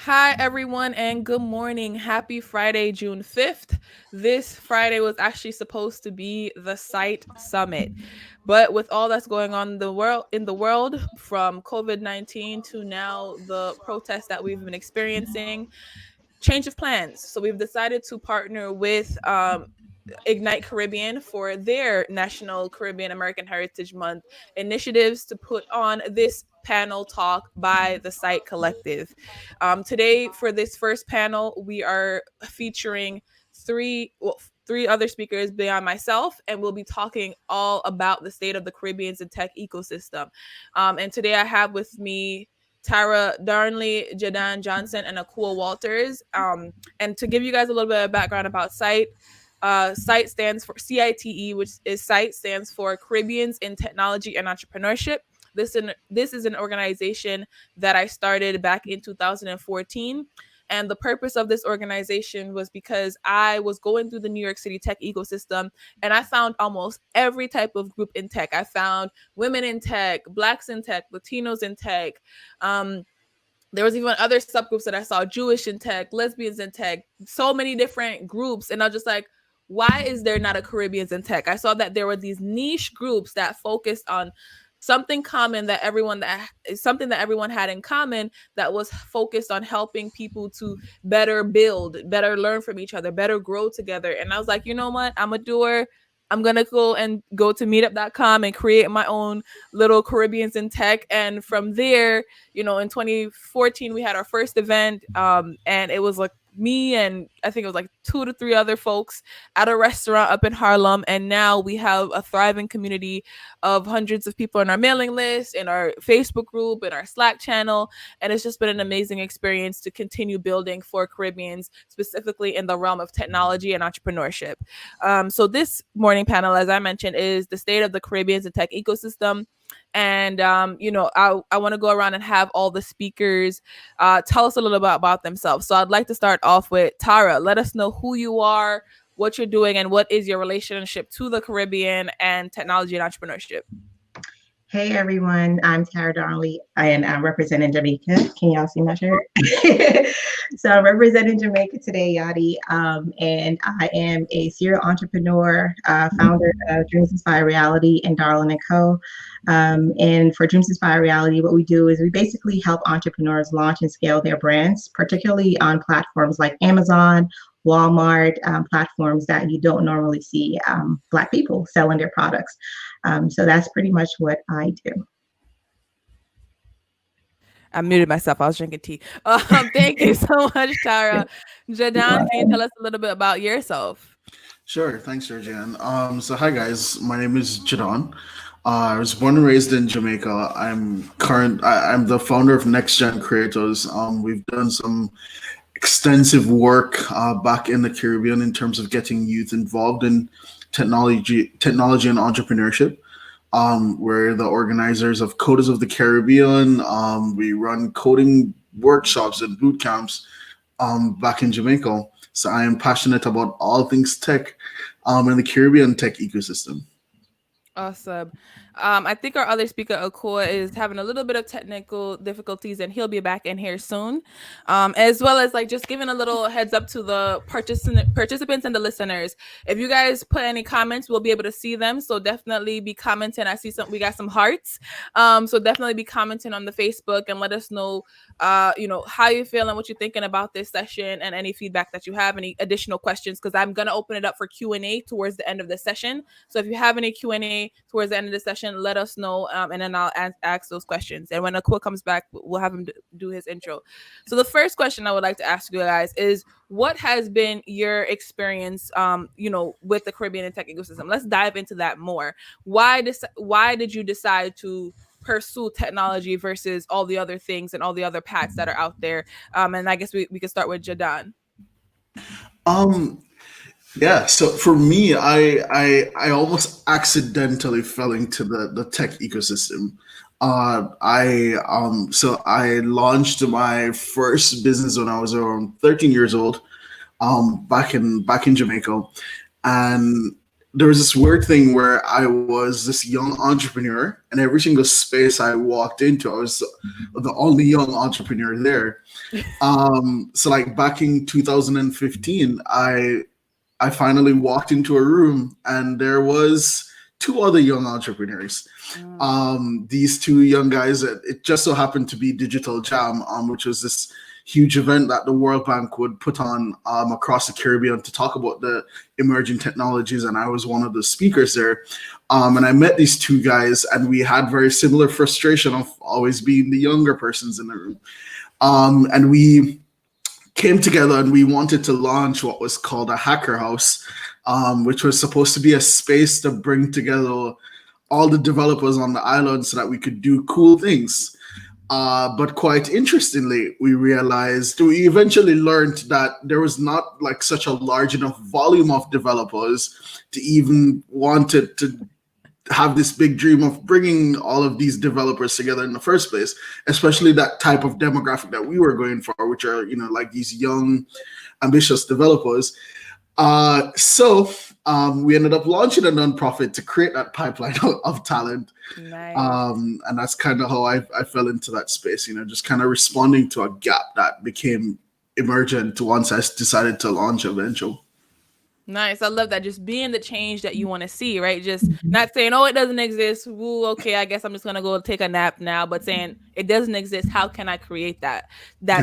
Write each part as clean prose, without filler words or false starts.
Hi, everyone, and good morning. Happy Friday, June 5th. This Friday was actually supposed to be the site summit. But with all that's going on in the world from COVID-19 to now the protests that we've been experiencing, change of plans. So we've decided to partner with Ignite Caribbean for their National Caribbean American Heritage Month initiatives to put on this panel talk by the Site Collective. Today, for this first panel, we are featuring three other speakers beyond myself, and we'll be talking all about the state of the Caribbean's and tech ecosystem. And today, I have with me Tara Darnley, Jadan Johnson, and Akua Walters. And to give you guys a little bit of background about Site, CITE stands for CITE, which is CITE stands for Caribbeans in Technology and Entrepreneurship. This is an organization that I started back in 2014. And the purpose of this organization was because I was going through the New York City tech ecosystem and I found almost every type of group in tech. I found women in tech, blacks in tech, Latinos in tech. Um, there was even other subgroups that I saw, Jewish in tech, lesbians in tech, so many different groups. And I was just like, why is there not a Caribbeans in tech? I saw that there were these niche groups that focused on something common that everyone that something that everyone had in common, that was focused on helping people to better build, better learn from each other, better grow together. And I was like, you know what, I'm a doer. I'm gonna go to meetup.com and create my own little Caribbeans in tech. And from there, in 2014 we had our first event, and it was like me and I think it was like two to three other folks at a restaurant up in Harlem. And now we have a thriving community of hundreds of people in our mailing list, in our Facebook group, in our Slack channel. And it's just been an amazing experience to continue building for Caribbeans, specifically in the realm of technology and entrepreneurship. So this morning panel, as I mentioned, is the state of the Caribbean's and tech ecosystem. And I want to go around and have all the speakers tell us a little bit about themselves. So I'd like to start off with Tara. Let us know who you are, what you're doing, and what is your relationship to the Caribbean and technology and entrepreneurship. Hey everyone, I'm Tara Darnley and I'm representing Jamaica. Can y'all see my shirt? So I'm representing Jamaica today, Yadi, and I am a serial entrepreneur, founder of Dreams Inspire Reality and Darlin and Co. And for Dreams Inspire Reality, what we do is we basically help entrepreneurs launch and scale their brands, particularly on platforms like Amazon, Walmart, platforms that you don't normally see Black people selling their products. So that's pretty much what I do. I muted myself. I was drinking tea. Thank you so much, Tara. Jadan, can you tell us a little bit about yourself? Sure, thanks, Georgian. So hi guys, my name is Jadon. I was born and raised in Jamaica. I'm the founder of Next Gen Creators. We've done some extensive work back in the Caribbean in terms of getting youth involved in technology and entrepreneurship. We're the organizers of Coders of the Caribbean. We run coding workshops and boot camps back in Jamaica. So I am passionate about all things tech and the Caribbean tech ecosystem. Awesome. I think our other speaker, Okoa, is having a little bit of technical difficulties, and he'll be back in here soon. As well as like just giving a little heads up to the participants and the listeners. If you guys put any comments, we'll be able to see them. So definitely be commenting. I see we got some hearts. So definitely be commenting on the Facebook and let us know, how you feeling, what you're thinking about this session, and any feedback that you have, any additional questions, because I'm gonna open it up for Q&A towards the end of the session. So if you have any Q&A towards the end of the session, let us know, and then I'll ask those questions. And when Akua comes back, we'll have him do his intro. So the first question I would like to ask you guys is, what has been your experience, with the Caribbean and tech ecosystem? Let's dive into that more. Why did you decide to pursue technology versus all the other things and all the other paths that are out there? And I guess we could start with Jadan. Um, yeah. So for me, I almost accidentally fell into the tech ecosystem. I launched my first business when I was around 13 years old. Back in Jamaica, and there was this weird thing where I was this young entrepreneur, and every single space I walked into, I was the only young entrepreneur there. So like back in 2015, I finally walked into a room, and there was two other young entrepreneurs. These two young guys, it just so happened to be Digital Jam, which was this huge event that the World Bank would put on across the Caribbean to talk about the emerging technologies, and I was one of the speakers there. And I met these two guys, and we had very similar frustration of always being the younger persons in the room. And we came together, and we wanted to launch what was called a hacker house, which was supposed to be a space to bring together all the developers on the island so that we could do cool things. But quite interestingly, we eventually learned that there was not like such a large enough volume of developers to even want to have this big dream of bringing all of these developers together in the first place, especially that type of demographic that we were going for, which are, like these young, ambitious developers. So we ended up launching a nonprofit to create that pipeline of talent. Nice. And that's kind of how I fell into that space, just kind of responding to a gap that became emergent once I decided to launch Eventual. Nice. I love that. Just being the change that you want to see, right? Just not saying, oh, it doesn't exist. Ooh, okay, I guess I'm just going to go take a nap now, but saying it doesn't exist. How can I create that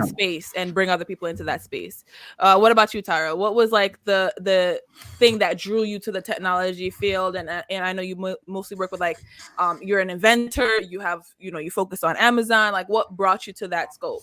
space and bring other people into that space? What about you, Tyra? What was like the thing that drew you to the technology field? And I know you mostly work with you're an inventor, you have, you focus on Amazon. Like what brought you to that scope?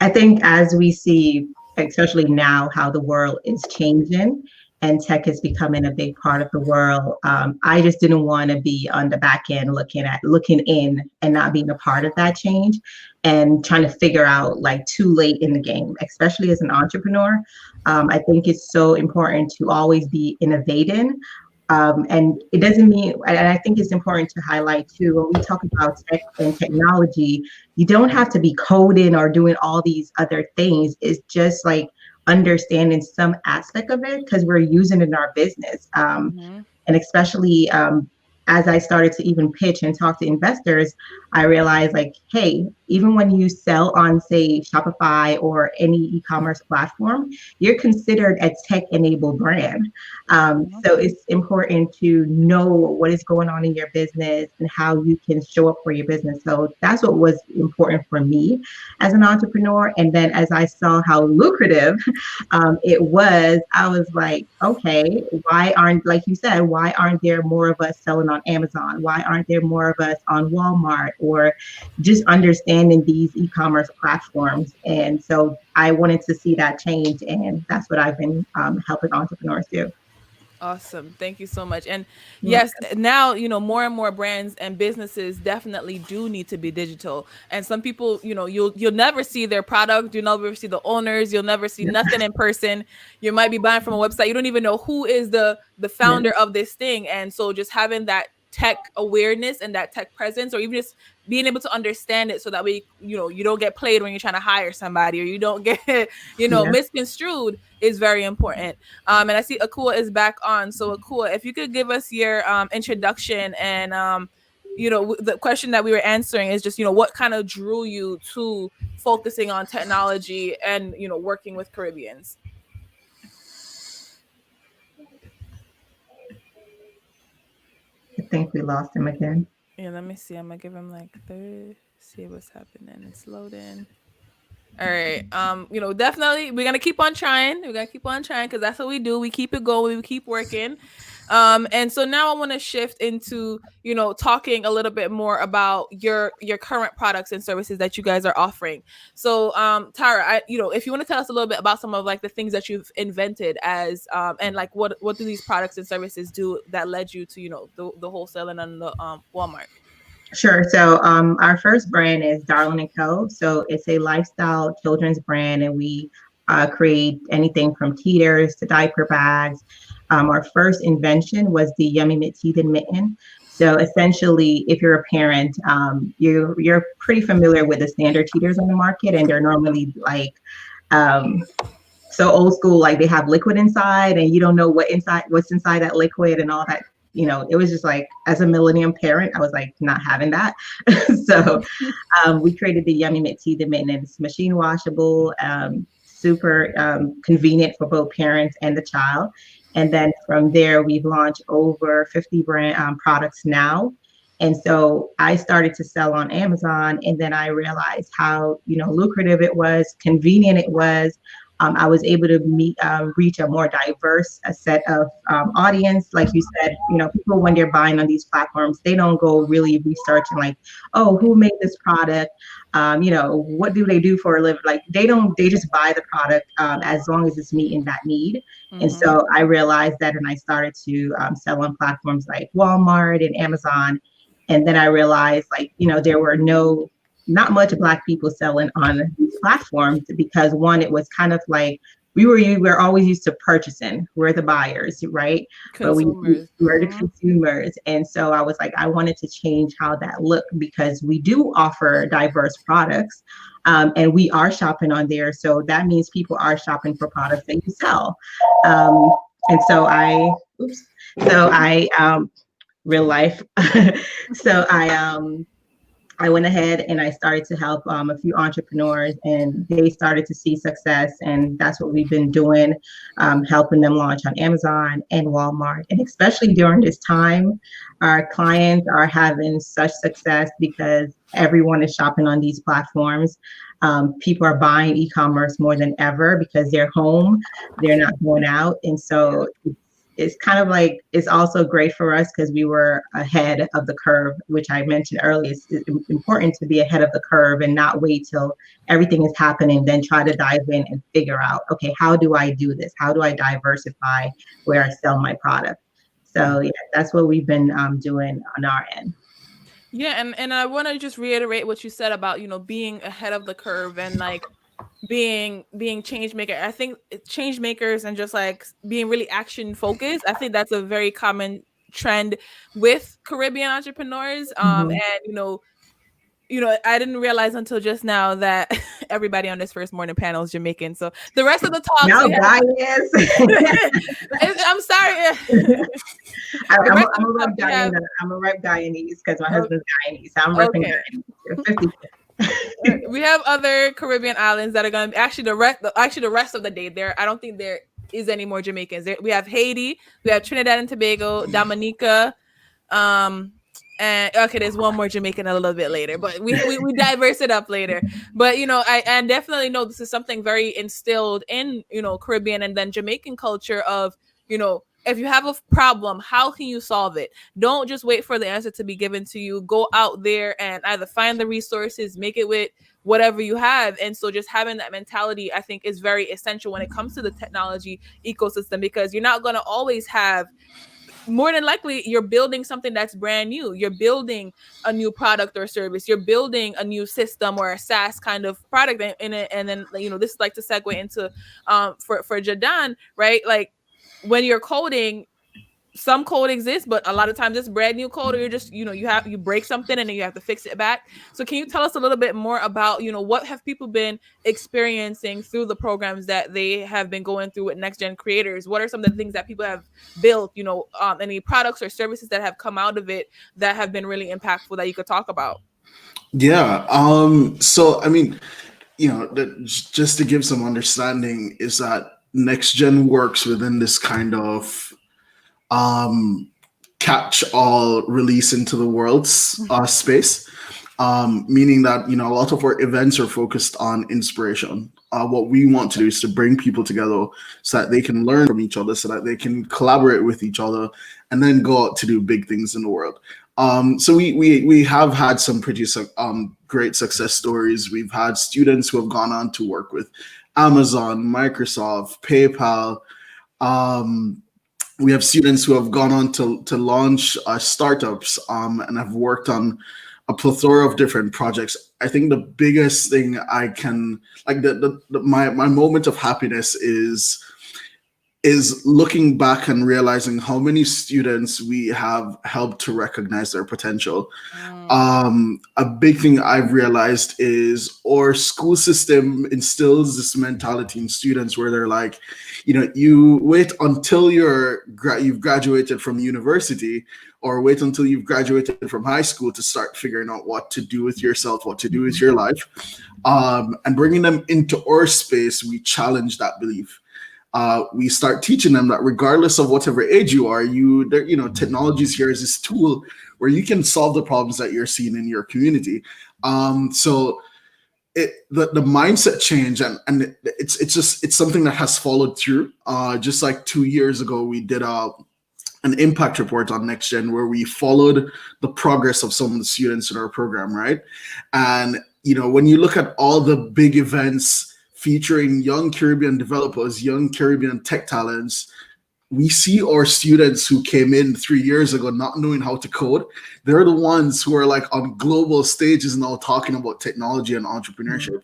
I think as we see, especially now, how the world is changing and tech is becoming a big part of the world. I just didn't want to be on the back end looking in and not being a part of that change and trying to figure out too late in the game, especially as an entrepreneur. I think it's so important to always be innovating. And it doesn't mean, and I think it's important to highlight too, when we talk about tech and technology, you don't have to be coding or doing all these other things. It's just understanding some aspect of it because we're using it in our business. And especially as I started to even pitch and talk to investors, I realized hey, even when you sell on, say, Shopify or any e-commerce platform, you're considered a tech-enabled brand. So it's important to know what is going on in your business and how you can show up for your business. So that's what was important for me as an entrepreneur. And then as I saw how lucrative it was, I was like, okay, why aren't there more of us selling on Amazon? Why aren't there more of us on Walmart or just understanding these e-commerce platforms? And so I wanted to see that change, and that's what I've been helping entrepreneurs do. Awesome. Thank you so much. And yes, now, more and more brands and businesses definitely do need to be digital. And some people, you'll never see their product. You'll never see the owners. You'll never see nothing in person. You might be buying from a website. You don't even know who is the founder of this thing. And so just having that tech awareness and that tech presence, or even just being able to understand it so that way, you don't get played when you're trying to hire somebody, or you don't get, misconstrued, is very important. And I see Akua is back on. So Akua, if you could give us your introduction and, the question that we were answering is just, what kind of drew you to focusing on technology and, working with Caribbeans? I think we lost him again. Yeah, let me see. I'm gonna give him 30. See what's happening. It's loading. All right. Definitely we're gonna keep on trying. We're gonna keep on trying because that's what we do. We keep it going. We keep working. And so now I want to shift into, talking a little bit more about your current products and services that you guys are offering. So, Tyra, if you want to tell us a little bit about some of the things that you've invented as, and what do these products and services do that led you to, the wholesaling and the Walmart? Sure. So our first brand is Darling & Co. So it's a lifestyle children's brand, and we create anything from teeters to diaper bags. Our first invention was the Yummy Teething Mitten. So essentially, if you're a parent, you're pretty familiar with the standard teeters on the market, and they're normally so old school, like they have liquid inside and you don't know what's inside that liquid and all that. It was just like, as a millennium parent, I was like not having that. So we created the Yummy Mint Tea, the Mint, and it's machine washable, super convenient for both parents and the child. And then from there, we've launched over 50 brand products now. And so I started to sell on Amazon, and then I realized how lucrative it was, convenient it was. I was able to reach a more diverse set of audience. Like you said, people, when they're buying on these platforms, they don't go really researching like, oh, who made this product? What do they do for a living? Like they just buy the product as long as it's meeting that need. Mm-hmm. And so I realized that, and I started to sell on platforms like Walmart and Amazon. And then I realized, there were not much Black people selling on these platforms because, one, it was kind of like we're always used to purchasing. We're the buyers, right? Consumers. But we're the consumers. And so I was like, I wanted to change how that looked, because we do offer diverse products, and we are shopping on there. So that means people are shopping for products that you sell. And so real life. So I went ahead and I started to help a few entrepreneurs, and they started to see success. And that's what we've been doing, helping them launch on Amazon and Walmart. And especially during this time, our clients are having such success because everyone is shopping on these platforms. People are buying e-commerce more than ever because they're home, they're not going out. And so it's kind of like, it's also great for us because we were ahead of the curve, which I mentioned earlier. It's important to be ahead of the curve and not wait till everything is happening, then try to dive in and figure out, okay, how do I do this? How do I diversify where I sell my product? So yeah, that's what we've been doing on our end. Yeah, and I want to just reiterate what you said about, being ahead of the curve and like being change maker. I think change makers and just like being really action focused, I think that's a very common trend with Caribbean entrepreneurs. And I didn't realize until just now that everybody on this first morning panel is Jamaican. So the rest of the talks, no, I'm sorry. I'm a rep Guyanese because my husband's Guyanese. So I'm repping Guyanese. 50. We have other Caribbean islands that are going to be actually the rest of the day there. I don't think there is any more Jamaicans. We have Haiti, we have Trinidad and Tobago, Dominica, and okay, there's one more Jamaican a little bit later, but we diverse it up later. But I definitely know this is something very instilled in Caribbean and then Jamaican culture of if you have a problem, how can you solve it? Don't just wait for the answer to be given to you. Go out there and either find the resources, make it with whatever you have. And so just having that mentality, I think, is very essential when it comes to the technology ecosystem, because you're not going to always have, more than likely, you're building something that's brand new. You're building a new product or service. You're building a new system or a SaaS kind of product in it. And then, this is like to segue into for Jadan, right? Like, when you're coding, some code exists, but a lot of times it's brand new code, or you're just, you break something and then you have to fix it back. So can you tell us a little bit more about, what have people been experiencing through the programs that they have been going through with Next Gen Creators? What are some of the things that people have built, any products or services that have come out of it that have been really impactful that you could talk about? Yeah. So, I mean, just to give some understanding is that Next Gen works within this kind of catch-all release into the world space, meaning that a lot of our events are focused on inspiration. What we want to do is to bring people together so that they can learn from each other, so that they can collaborate with each other, and then go out to do big things in the world. So we have had some pretty great success stories. We've had students who have gone on to work with Amazon, Microsoft, PayPal. We have students who have gone on to launch startups and have worked on a plethora of different projects. I think the biggest thing I can, like my moment of happiness is is looking back and realizing how many students we have helped to recognize their potential. A big thing I've realized is our school system instills this mentality in students where they're like, you wait until you've graduated from university, or wait until you've graduated from high school to start figuring out what to do with yourself, what to do with your life. And bringing them into our space, we challenge that belief. We start teaching them that regardless of whatever age you are, technology is here as this tool where you can solve the problems that you're seeing in your community. So the mindset change, and it's something that has followed through. Just like 2 years ago, we did an impact report on NextGen where we followed the progress of some of the students in our program, right? And when you look at all the big events featuring young Caribbean developers, young Caribbean tech talents, we see our students who came in 3 years ago not knowing how to code. They're the ones who are like on global stages now talking about technology and entrepreneurship.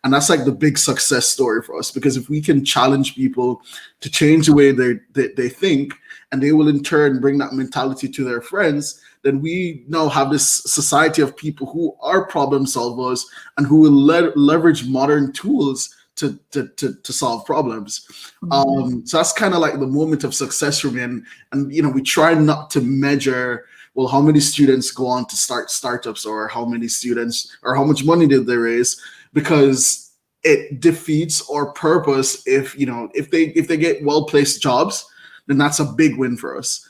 And that's like the big success story for us, because if we can challenge people to change the way they think, and they will in turn bring that mentality to their friends, then we now have this society of people who are problem solvers and who will leverage modern tools to solve problems. So that's kind of like the moment of success for me. And we try not to measure, well, how many students go on to start startups, or how many students, or how much money did they raise, because it defeats our purpose. If they get well-placed jobs, then that's a big win for us.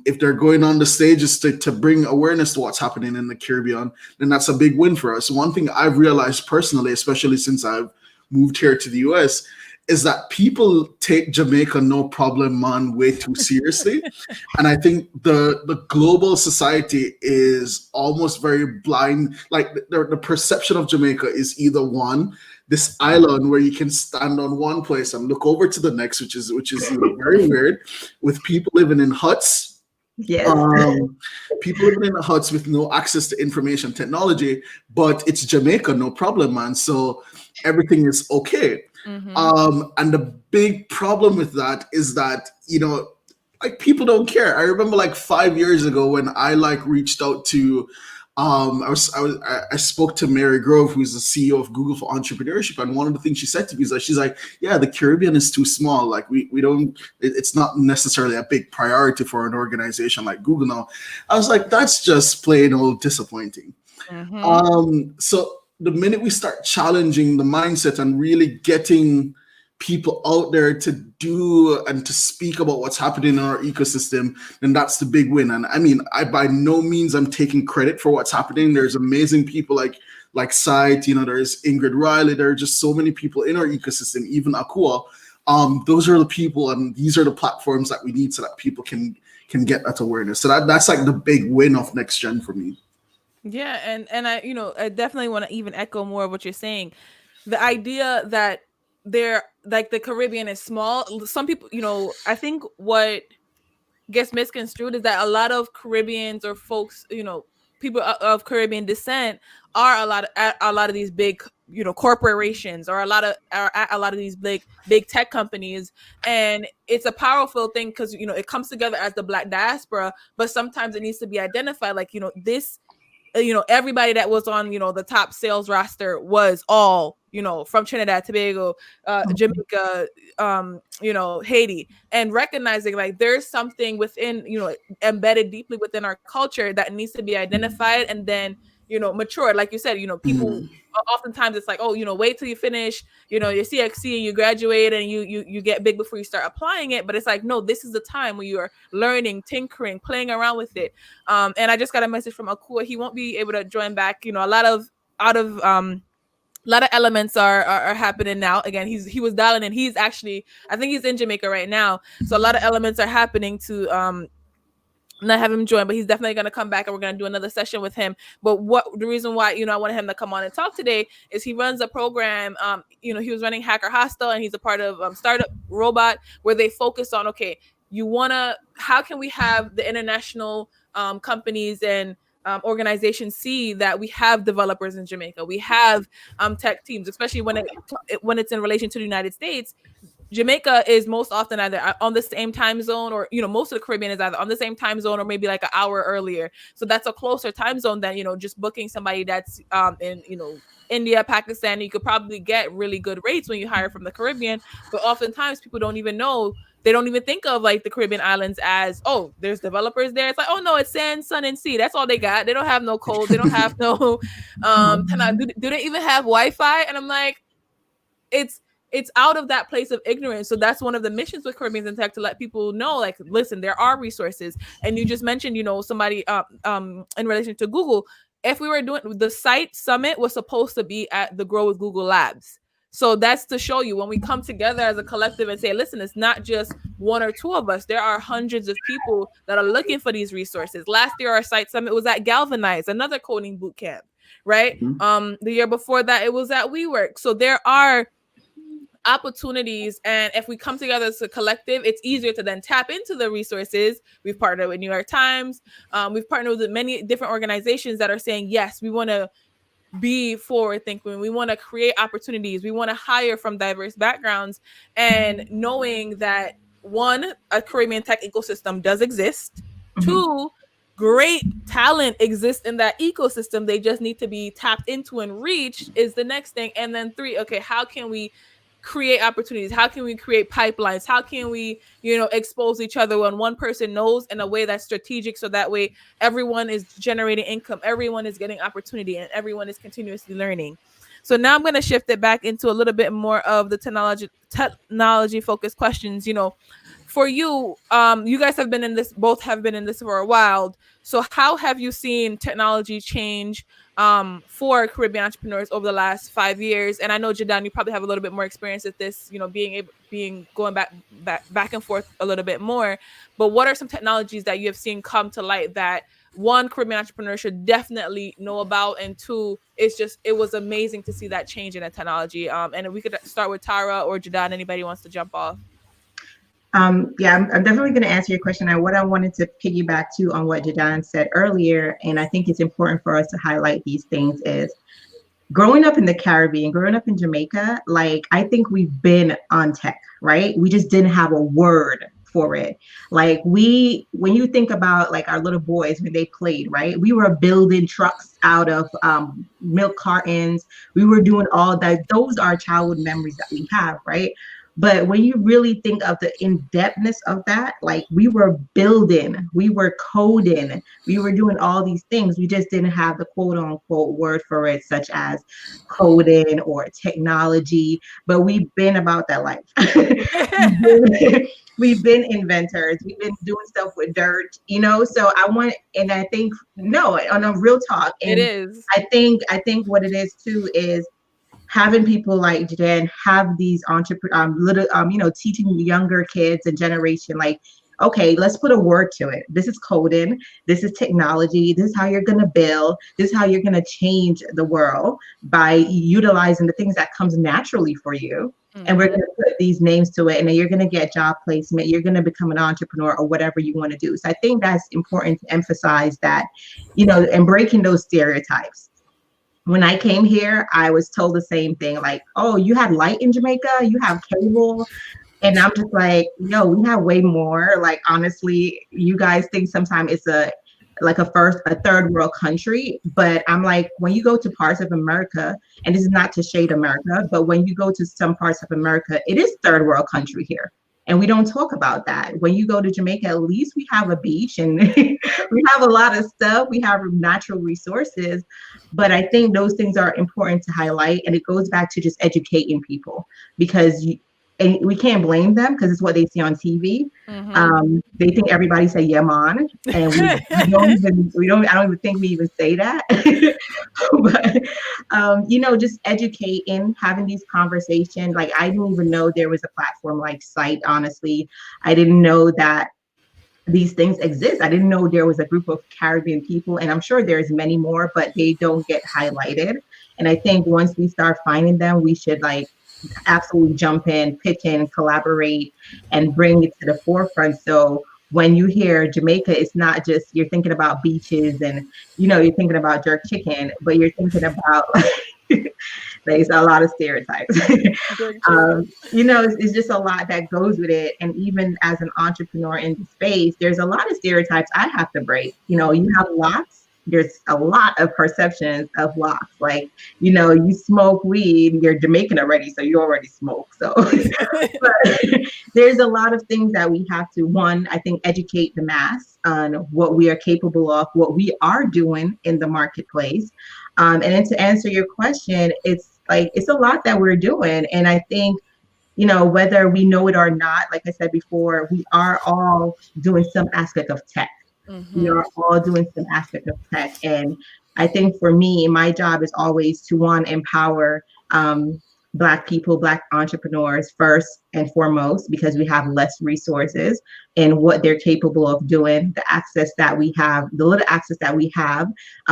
If they're going on the stages to bring awareness to what's happening in the Caribbean, then that's a big win for us. One thing I've realized personally, especially since I've moved here to the US, is that people take Jamaica no problem man way too seriously. And I think the global society is almost very blind. Like the perception of Jamaica is either this island where you can stand on one place and look over to the next, which is very weird, with people living in huts. Yes. People living in the huts with no access to information technology, but it's Jamaica, no problem, man. So everything is okay. And the big problem with that is that, like, people don't care. I remember like 5 years ago when I reached out to, I spoke to Mary Grove, who's the CEO of Google for Entrepreneurship, and one of the things she said to me is that she's like, yeah, the Caribbean is too small. Like we don't, it's not necessarily a big priority for an organization like Google now. I was like, that's just plain old disappointing. So the minute we start challenging the mindset and really getting people out there to do and to speak about what's happening in our ecosystem, then that's the big win. And I mean, I by no means I'm taking credit for what's happening. There's amazing people like Sight, there's Ingrid Riley. There are just so many people in our ecosystem, even Akua. Those are the people, and these are the platforms that we need so that people can get that awareness. So that's like the big win of NextGen for me. Yeah, and I I definitely want to even echo more of what you're saying. The idea that the Caribbean is small. Some people, I think what gets misconstrued is that a lot of Caribbeans or folks, people of Caribbean descent are a lot of these big, corporations, or a lot of these big tech companies, and it's a powerful thing because it comes together as the Black diaspora, but sometimes it needs to be identified like this. Everybody that was on, the top sales roster was all, from Trinidad, Tobago, Jamaica, Haiti, and recognizing like there's something within, embedded deeply within our culture that needs to be identified and then, matured. Like you said, people oftentimes it's like, oh, wait till you finish, your CXC and you graduate and you get big before you start applying it. But it's like, no, this is the time when you are learning, tinkering, playing around with it. And I just got a message from Akua. He won't be able to join back. A lot of elements are happening now. Again, he was dialing in. He's actually, I think he's in Jamaica right now. So a lot of elements are happening to not have him join, but he's definitely going to come back and we're going to do another session with him. But the reason why, I wanted him to come on and talk today is he runs a program, he was running Hacker Hostel, and he's a part of Startup Robot, where they focus on, okay, how can we have the international companies and organizations see that we have developers in Jamaica, we have tech teams, especially when it's in relation to the United States. Jamaica is most often either on the same time zone, or most of the Caribbean is either on the same time zone or maybe like an hour earlier. So that's a closer time zone than just booking somebody that's in India, Pakistan. You could probably get really good rates when you hire from the Caribbean, but oftentimes people don't even know. They don't even think of like the Caribbean islands as, oh, there's developers there. It's like, oh no, it's sand, sun, and sea. That's all they got. They don't have no cold. They don't have no do they even have Wi-Fi? And I'm like, it's out of that place of ignorance. So that's one of the missions with Caribbeans in Tech, to let people know, like, listen, there are resources. And you just mentioned, somebody in relation to Google. If we were doing the site summit, was supposed to be at the Grow with Google Labs. So that's to show you, when we come together as a collective and say, listen, it's not just one or two of us. There are hundreds of people that are looking for these resources. Last year, our site summit was at Galvanize, another coding boot camp, right? Mm-hmm. The year before that, it was at WeWork. So there are opportunities, and if we come together as a collective, it's easier to then tap into the resources. We've partnered with New York Times. We've partnered with many different organizations that are saying, yes, we want to be forward thinking. We want to create opportunities. We want to hire from diverse backgrounds, and knowing that, one, a Caribbean tech ecosystem does exist. Mm-hmm. Two, great talent exists in that ecosystem. They just need to be tapped into and reached is the next thing. And then three, okay, how can we create opportunities? How can we create pipelines? How can we, expose each other when one person knows in a way that's strategic, so that way everyone is generating income, everyone is getting opportunity, and everyone is continuously learning. So now I'm going to shift it back into a little bit more of the technology focused questions. For you, you guys have been in this, both have been in this for a while. So how have you seen technology change for Caribbean entrepreneurs over the last 5 years? And I know, Jadon, you probably have a little bit more experience with this, going back and forth a little bit more. But what are some technologies that you have seen come to light that, one, Caribbean entrepreneurs should definitely know about, and two, it was amazing to see that change in the technology? And we could start with Tara or Jadon. Anybody wants to jump off? I'm definitely going to answer your question. And what I wanted to piggyback to on what Jadon said earlier, and I think it's important for us to highlight these things, is growing up in the Caribbean, growing up in Jamaica, like, I think we've been on tech, right? We just didn't have a word for it. Like, when you think about like our little boys when they played, right? We were building trucks out of milk cartons. We were doing all that. Those are childhood memories that we have, right? But when you really think of the in-depthness of that, like, we were building, we were coding, we were doing all these things. We just didn't have the quote unquote word for it, such as coding or technology, but we've been about that life. We've been inventors. We've been doing stuff with dirt, so I think, no, on a real talk. And it is. I think what it is too is having people like Jen have these teaching younger kids and generation, like, okay, let's put a word to it. This is coding. This is technology. This is how you're going to build. This is how you're going to change the world by utilizing the things that comes naturally for you. Mm-hmm. And we're going to put these names to it. And then you're going to get job placement. You're going to become an entrepreneur or whatever you want to do. So I think that's important to emphasize that, and breaking those stereotypes. When I came here, I was told the same thing, like, oh, you have light in Jamaica, you have cable. And I'm just like, no, we have way more. Like, honestly, you guys think sometimes it's a third world country. But I'm like, when you go to parts of America, and this is not to shade America, but when you go to some parts of America, it is third world country here. And we don't talk about that. When you go to Jamaica, at least we have a beach and we have a lot of stuff. We have natural resources. But I think those things are important to highlight. And it goes back to just educating people, because and we can't blame them, because it's what they see on TV. Mm-hmm. They think everybody say "yeah, man," and I don't even think we even say that. But just educating, having these conversations. Like, I didn't even know there was a platform like Site. Honestly, I didn't know that these things exist. I didn't know there was a group of Caribbean people, and I'm sure there's many more, but they don't get highlighted. And I think once we start finding them, we should absolutely jump in, pitch in, collaborate, and bring it to the forefront. So when you hear Jamaica, it's not just you're thinking about beaches and you're thinking about jerk chicken, but you're thinking about Like, it's a lot of stereotypes. Good too. It's just a lot that goes with it. And even as an entrepreneur in the space, there's a lot of stereotypes I have to break. You have locks. There's a lot of perceptions of locks. Like, you smoke weed, you're Jamaican already, so you already smoke. So but there's a lot of things that we have to, one, I think, educate the mass on what we are capable of, what we are doing in the marketplace. And then to answer your question, it's a lot that we're doing. And I think, whether we know it or not, like I said before, we are all doing some aspect of tech. We are all doing some aspect of tech. And I think for me, my job is always to, one, empower Black people, Black entrepreneurs first and foremost, because we have less resources and what they're capable of doing, the access that we have, the little access that we have,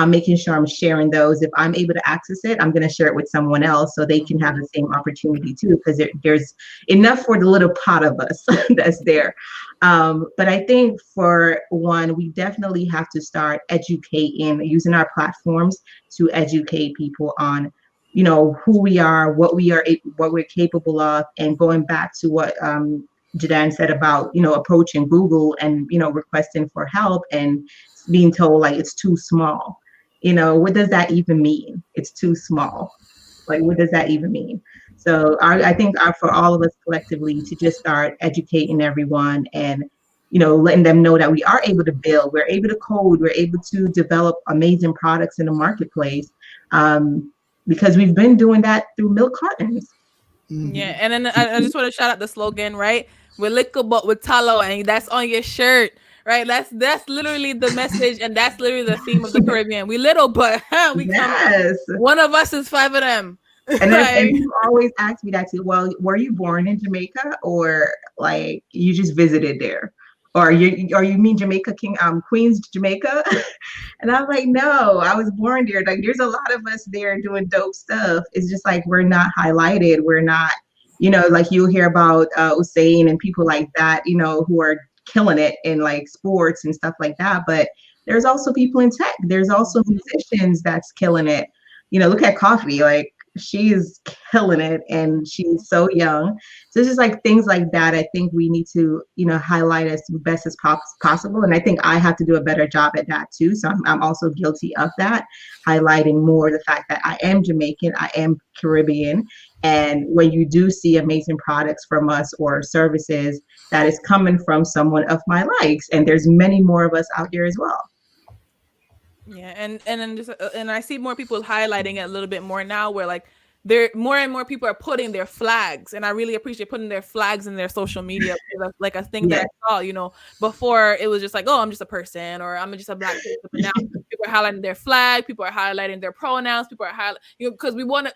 making sure I'm sharing those. If I'm able to access it, I'm going to share it with someone else so they can have the same opportunity too, because there's enough for the little pot of us that's there. But I think for one, we definitely have to start educating, using our platforms to educate people on who we are, what we're capable of, and going back to what Jadan said about, approaching Google and, requesting for help and being told like it's too small. What does that even mean? It's too small. Like, what does that even mean? So I think for all of us collectively to just start educating everyone and, letting them know that we are able to build, we're able to code, we're able to develop amazing products in the marketplace. Because we've been doing that through milk cartons. Yeah, and then I just want to shout out the slogan, right? We're liquor, but with tallow, and that's on your shirt, right? That's literally the message, and that's literally the theme of the Caribbean. We little, but we yes. come. One of us is 5 of them. And you always ask me that too. Well, were you born in Jamaica, or like you just visited there? Or you mean Jamaica, Queens, Jamaica? And I'm like, no, I was born there. Like, there's a lot of us there doing dope stuff. It's just like, we're not highlighted. We're not, like you'll hear about Usain and people like that, who are killing it in like sports and stuff like that. But there's also people in tech. There's also musicians that's killing it. Look at Coffee, like, she is killing it and she's so young. So it's just like things like that. I think we need to, highlight as best as possible. And I think I have to do a better job at that too. So I'm also guilty of that, highlighting more the fact that I am Jamaican, I am Caribbean. And when you do see amazing products from us or services, that is coming from someone of my likes. And there's many more of us out there as well. Yeah, and then and I see more people highlighting it a little bit more now, where like there more and more people are putting their flags, and I really appreciate putting their flags in their social media, like a thing that I saw. Before it was just like, oh, I'm just a person, or I'm just a Black person. But now people are highlighting their flag, people are highlighting their pronouns, people are highlighting, because we want to.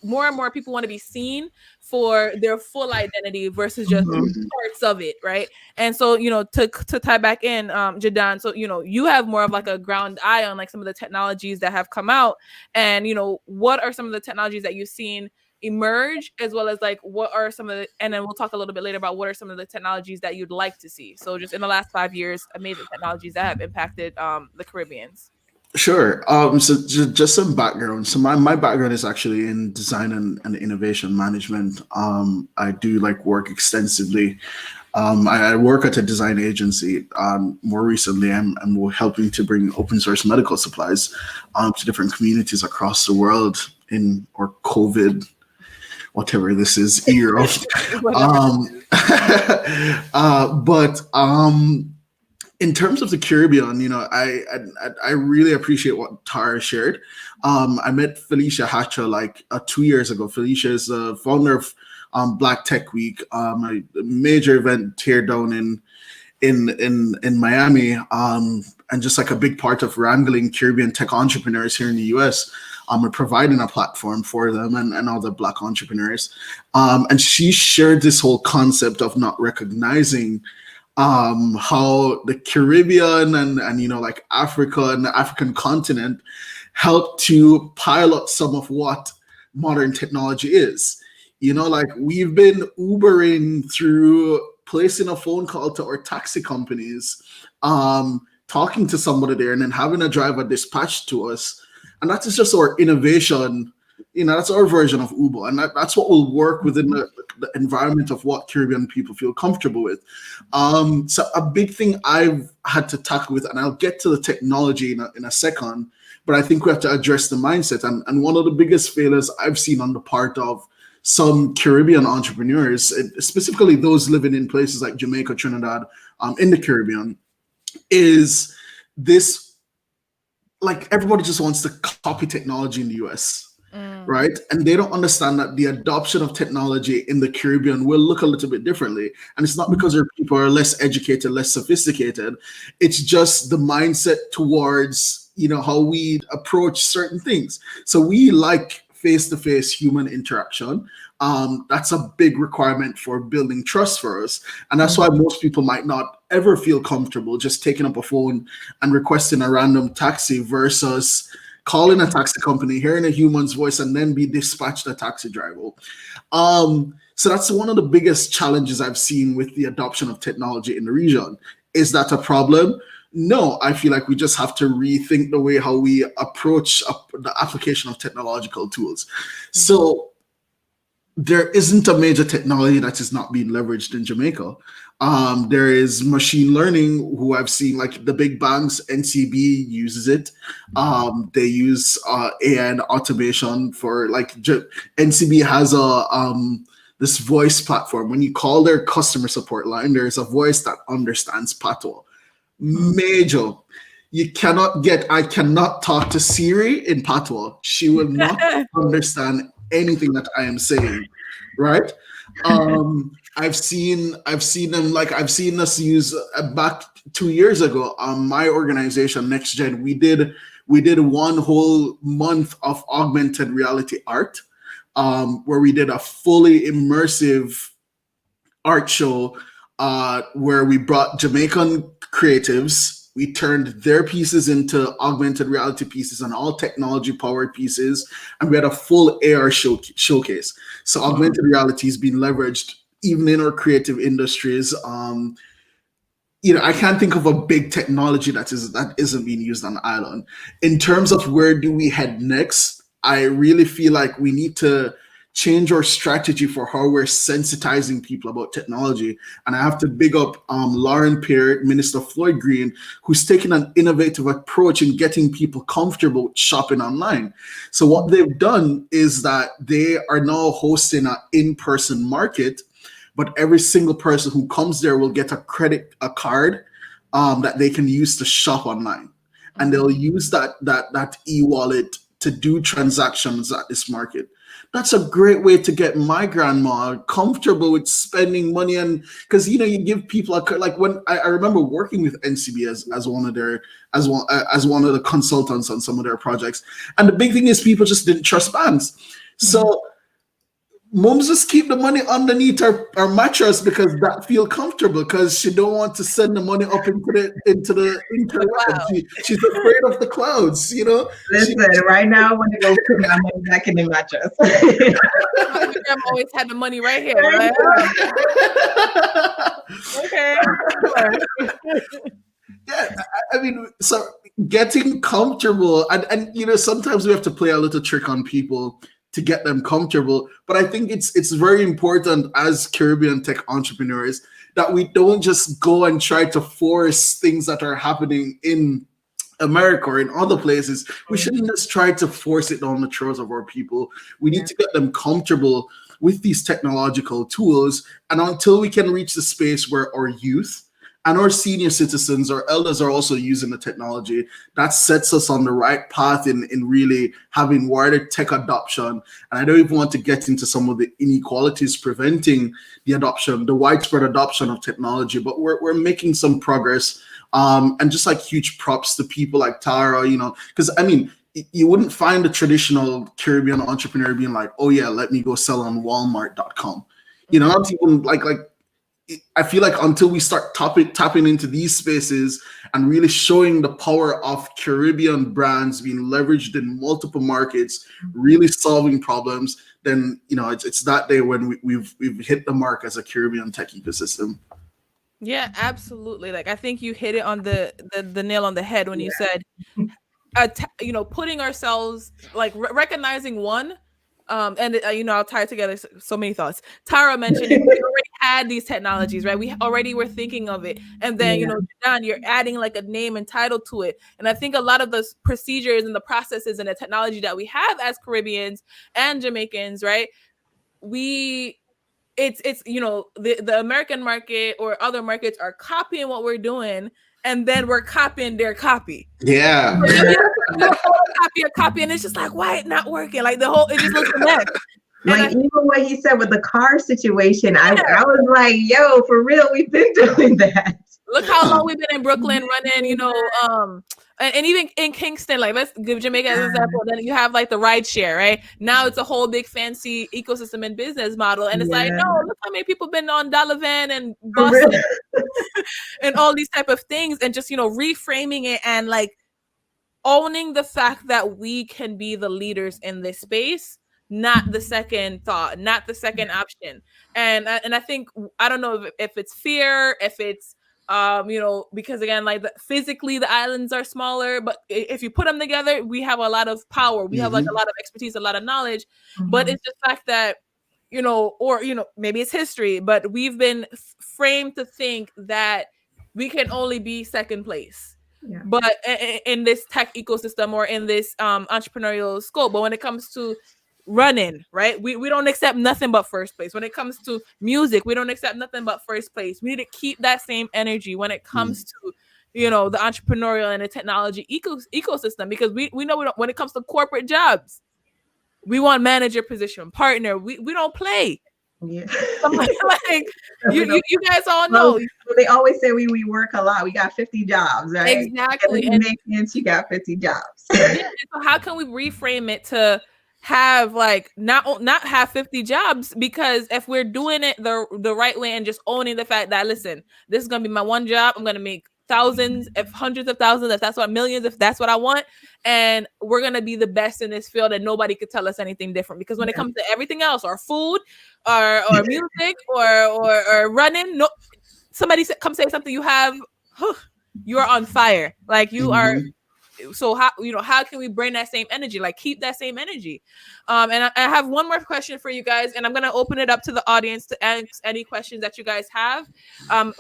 More and more people want to be seen for their full identity versus just parts of it, right? And so, to tie back in, Jadan, so you have more of like a ground eye on like some of the technologies that have come out, and what are some of the technologies that you've seen emerge, as well as like what are some of the, and then we'll talk a little bit later about what are some of the technologies that you'd like to see. So just in the last 5 years, amazing technologies that have impacted the Caribbeans. Sure. So just some background. So my background is actually in design and innovation management. I do like work extensively. I work at a design agency. More recently, I'm helping to bring open source medical supplies to different communities across the world in or COVID, whatever this is, era. But in terms of the Caribbean, I really appreciate what Tara shared. I met Felicia Hatcher like 2 years ago. Felicia is the founder of Black Tech Week, a major event here down in Miami, and just like a big part of wrangling Caribbean tech entrepreneurs here in the US. And providing a platform for them and other Black entrepreneurs. And she shared this whole concept of not recognizing how the Caribbean and like Africa and the African continent helped to pilot some of what modern technology is. Like we've been Ubering through placing a phone call to our taxi companies, talking to somebody there and then having a driver dispatched to us. And that is just our innovation that's our version of Uber, and that's what will work within the environment of what Caribbean people feel comfortable with. So a big thing I've had to tackle with, and I'll get to the technology in a second, but I think we have to address the mindset. And one of the biggest failures I've seen on the part of some Caribbean entrepreneurs, specifically those living in places like Jamaica, Trinidad, in the Caribbean, is this, like, everybody just wants to copy technology in the US. Right? And they don't understand that the adoption of technology in the Caribbean will look a little bit differently. And it's not because our people are less educated, less sophisticated. It's just the mindset towards, how we approach certain things. So we like face-to-face human interaction. That's a big requirement for building trust for us. And that's why most people might not ever feel comfortable just taking up a phone and requesting a random taxi versus calling a taxi company, hearing a human's voice, and then be dispatched a taxi driver. So that's one of the biggest challenges I've seen with the adoption of technology in the region. Is that a problem? No, I feel like we just have to rethink the way how we approach the application of technological tools. So there isn't a major technology that is not being leveraged in Jamaica. There is machine learning, who I've seen, like the big banks, NCB uses it. They use AI and automation for, like, NCB has this voice platform. When you call their customer support line, there's a voice that understands Patois. Major. I cannot talk to Siri in Patois. She will not understand anything that I am saying, right? I've seen them, like, I've seen us use back 2 years ago. My organization, NextGen, we did one whole month of augmented reality art, where we did a fully immersive art show, where we brought Jamaican creatives. We turned their pieces into augmented reality pieces and all technology powered pieces. And we had a full AR showcase. So augmented reality is being leveraged even in our creative industries. I can't think of a big technology that isn't being used on the island. In terms of where do we head next, I really feel like we need to change our strategy for how we're sensitizing people about technology. And I have to big up Lauren Peer, Minister Floyd Green, who's taken an innovative approach in getting people comfortable with shopping online. So what they've done is that they are now hosting an in-person market, but every single person who comes there will get a card that they can use to shop online. And they'll use that e-wallet to do transactions at this market. That's a great way to get my grandma comfortable with spending money. And because you give people like, when I remember working with NCB as one of the consultants on some of their projects, and the big thing is people just didn't trust banks. So moms just keep the money underneath her mattress because that feel comfortable, because she don't want to send the money up into the internet. She's afraid of the clouds, Listen, right now I want to go put my money back in the mattress. My grandma always had the money right here. Right? Okay. Yeah, I mean, so getting comfortable, and sometimes we have to play a little trick on people to get them comfortable. But I think it's very important as Caribbean tech entrepreneurs that we don't just go and try to force things that are happening in America or in other places. We shouldn't just try to force it down the throats of our people. We need to get them comfortable with these technological tools. And until we can reach the space where our youth and our senior citizens or elders are also using the technology, that sets us on the right path in really having wider tech adoption. And I don't even want to get into some of the inequalities preventing the widespread adoption of technology, but we're making some progress. And just like huge props to people like Tara, because I mean, you wouldn't find a traditional Caribbean entrepreneur being like, oh yeah, let me go sell on Walmart.com. Not even like I feel like until we start tapping into these spaces and really showing the power of Caribbean brands being leveraged in multiple markets, really solving problems, then it's that day when we've hit the mark as a Caribbean tech ecosystem. Yeah, absolutely. Like, I think you hit it on the nail on the head when you said, putting ourselves, like, recognizing one I'll tie it together so many thoughts. Tara mentioned we already had these technologies, right? We already were thinking of it, and then John, you're adding like a name and title to it. And I think a lot of the procedures and the processes and the technology that we have as Caribbeans and Jamaicans, right? It's the American market or other markets are copying what we're doing, and then we're copying their copy. Yeah. Copy, and it's just like, why it not working? Like it just looks a mess. Like even what he said with the car situation, I was like, yo, for real, we've been doing that. Look how long we've been in Brooklyn running, and even in Kingston, like let's give Jamaica as an example. Then you have like the ride share, right? Now it's a whole big fancy ecosystem and business model. And it's like, no, look how many people been on Dalavan and Boston and all these type of things, and just, reframing it and like owning the fact that we can be the leaders in this space, not the second thought, not the second option. And I think, I don't know if it's fear, if it's because again, like physically the islands are smaller, but if you put them together, we have a lot of power. We have like a lot of expertise, a lot of knowledge, but it's the fact that, maybe it's history, but we've been framed to think that we can only be second place. Yeah. But in this tech ecosystem or in this entrepreneurial scope, but when it comes to running, right, we don't accept nothing but first place. When it comes to music, we don't accept nothing but first place. We need to keep that same energy when it comes to the entrepreneurial and the technology ecosystem, because we know when it comes to corporate jobs, we want manager position, partner. We don't play. Yeah. Like you guys all know. They always say we work a lot. We got 50 jobs, right? Exactly. And you got 50 jobs. So how can we reframe it to have like not have 50 jobs? Because if we're doing it the right way and just owning the fact that, listen, this is gonna be my one job, I'm gonna make thousands, if hundreds of thousands, if that's what, millions, if that's what I want, and we're gonna be the best in this field, and nobody could tell us anything different. Because when it comes to everything else, or food, or music, or running, no, somebody come say something, you are on fire, like you are. So how can we bring that same energy, like keep that same energy? And I have one more question for you guys, and I'm going to open it up to the audience to ask any questions that you guys have.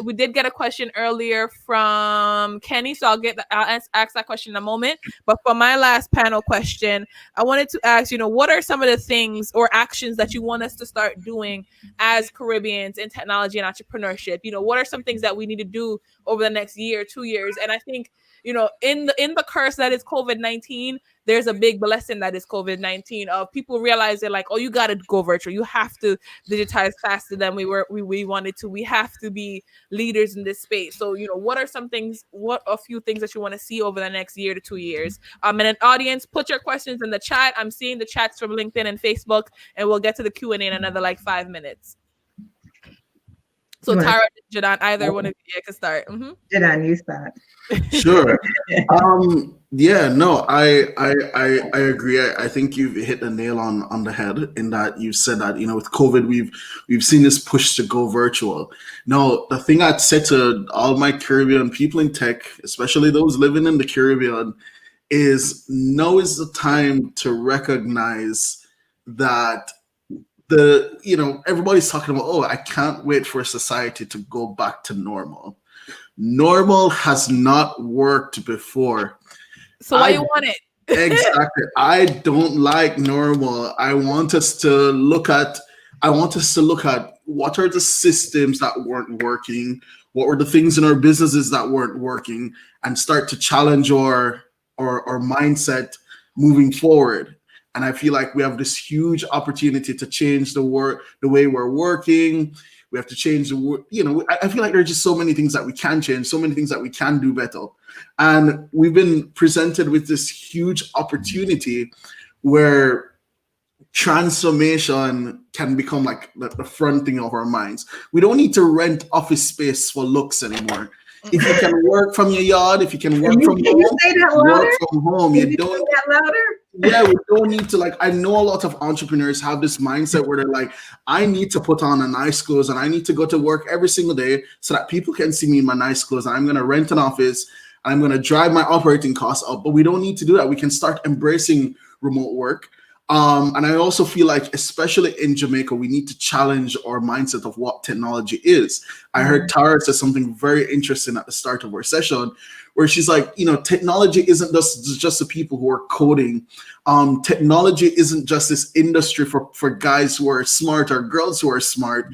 We did get a question earlier from Kenny, so I'll ask that question in a moment. But for my last panel question, I wanted to ask, what are some of the things or actions that you want us to start doing as Caribbeans in technology and entrepreneurship? What are some things that we need to do over the next year, 2 years? And I think, in the curse that is COVID-19, there's a big blessing that is COVID-19 of people realizing like, oh, you got to go virtual. You have to digitize faster than we wanted to. We have to be leaders in this space. So, what are a few things that you want to see over the next year to 2 years? And an audience, put your questions in the chat. I'm seeing the chats from LinkedIn and Facebook, and we'll get to the Q&A in another 5 minutes. So Tara, Jadon, either one of you can start. Jadon, you start. Sure. I agree. I think you've hit the nail on the head in that you said that, with COVID, we've seen this push to go virtual. Now, the thing I'd say to all my Caribbean people in tech, especially those living in the Caribbean, is now is the time to recognize that everybody's talking about, oh, I can't wait for society to go back to normal. Normal has not worked before. So why you want it? Exactly. I don't like normal. I want us to look at what are the systems that weren't working, what were the things in our businesses that weren't working, and start to challenge our mindset moving forward. And I feel like we have this huge opportunity to change the way we're working. We have to change I feel like there are just so many things that we can change, so many things that we can do better. And we've been presented with this huge opportunity where transformation can become like the front thing of our minds. We don't need to rent office space for looks anymore. If you can work from your yard, if you can work from home, work from home. You don't say that louder? Yeah, we don't need to I know a lot of entrepreneurs have this mindset where they're like, I need to put on a nice clothes and I need to go to work every single day so that people can see me in my nice clothes, and I'm going to rent an office and I'm going to drive my operating costs up. But we don't need to do that. We can start embracing remote work. And I also feel like, especially in Jamaica, we need to challenge our mindset of what technology is. I heard Tara say something very interesting at the start of our session, where she's like, technology isn't just the people who are coding. Technology isn't just this industry for guys who are smart or girls who are smart.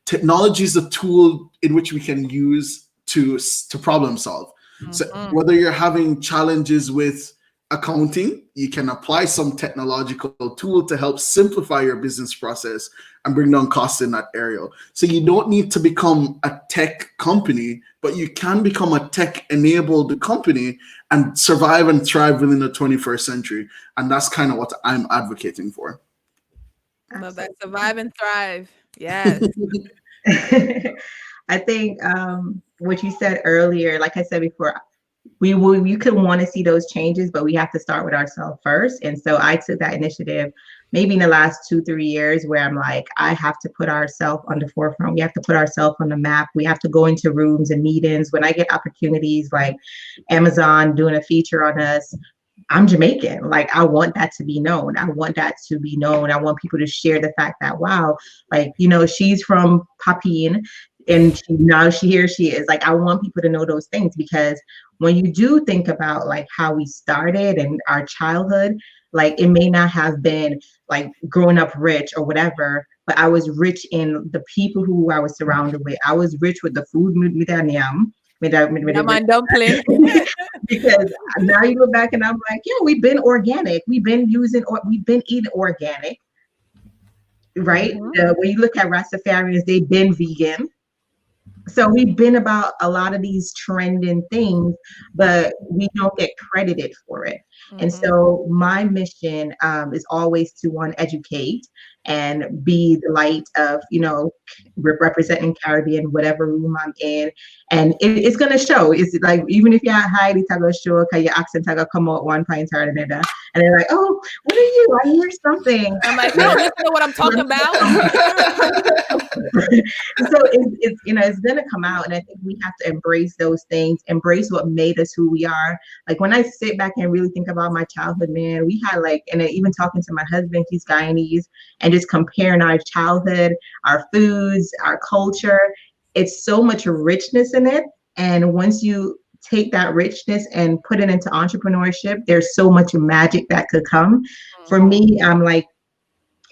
Technology is a tool in which we can use to problem solve. So whether you're having challenges with accounting, you can apply some technological tool to help simplify your business process and bring down costs in that area. So you don't need to become a tech company, but you can become a tech-enabled company and survive and thrive within the 21st century. And that's kind of what I'm advocating for. Love that. Survive and thrive. Yes. I think what you said earlier, like I said before, you could want to see those changes, but we have to start with ourselves first. And so I took that initiative maybe in the last 2-3 years, where I'm like, I have to put ourselves on the forefront. We have to put ourselves on the map. We have to go into rooms and meetings. When I get opportunities like Amazon doing a feature on us, I'm Jamaican. Like, I want that to be known. I want that to be known. I want people to share the fact that, wow, like, she's from Papine, and here she is. Like, I want people to know those things, because when you do think about like how we started and our childhood, like, it may not have been like growing up rich or whatever, but I was rich in the people who I was surrounded with. I was rich with the food dumpling. Because now you go back and I'm like, we've been organic. We've been eating organic, right? When you look at Rastafarians, they've been vegan. So we've been about a lot of these trending things, but we don't get credited for it. And so my mission is always to, one, educate and be the light of, representing Caribbean, whatever room I'm in. And it's going to show. It's like, even if you're high, it's going to show, because your accent going to come out one point or another. And they're like, oh, what are you? I hear something. I'm like, no, listen to what I'm talking about. So it's going to come out. And I think we have to embrace those things, embrace what made us who we are. Like, when I sit back and really think about my childhood, man, we had and even talking to my husband, he's Guyanese, and just comparing our childhood, our foods, our culture, it's so much richness in it. And once you take that richness and put it into entrepreneurship, there's so much magic that could come. For me, I'm like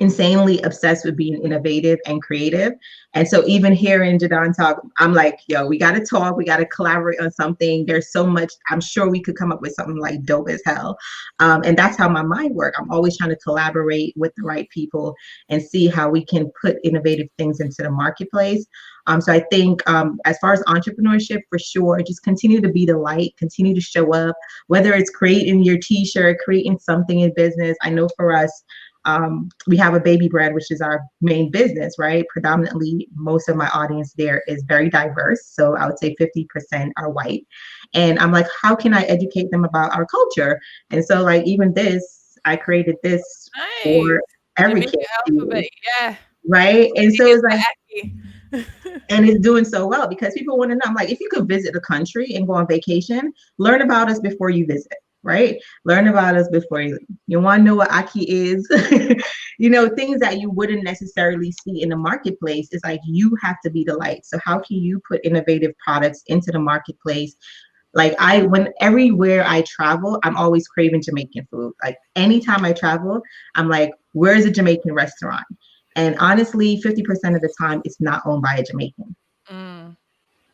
insanely obsessed with being innovative and creative. And so even hearing Jadon talk, I'm like, we got to talk, we got to collaborate on something. There's so much, I'm sure we could come up with something like dope as hell. And that's how my mind works. I'm always trying to collaborate with the right people and see how we can put innovative things into the marketplace. So I think as far as entrepreneurship, for sure, just continue to be the light, continue to show up, whether it's creating your t-shirt, creating something in business. I know for us, we have a baby brand, which is our main business, right? Predominantly, most of my audience there is very diverse. So I would say 50% are white. And I'm like, how can I educate them about our culture? And so like, even this, I created this for every kid. Alphabet, yeah. Right. And so it's like, and it's doing so well because people want to know. I'm like, if you could visit the country and go on vacation, learn about us before you visit. Right? Learn about us before you want to know what Aki is, things that you wouldn't necessarily see in the marketplace. It's like, you have to be the light. So how can you put innovative products into the marketplace? Like everywhere I travel, I'm always craving Jamaican food. Like anytime I travel, I'm like, where's a Jamaican restaurant? And honestly, 50% of the time it's not owned by a Jamaican.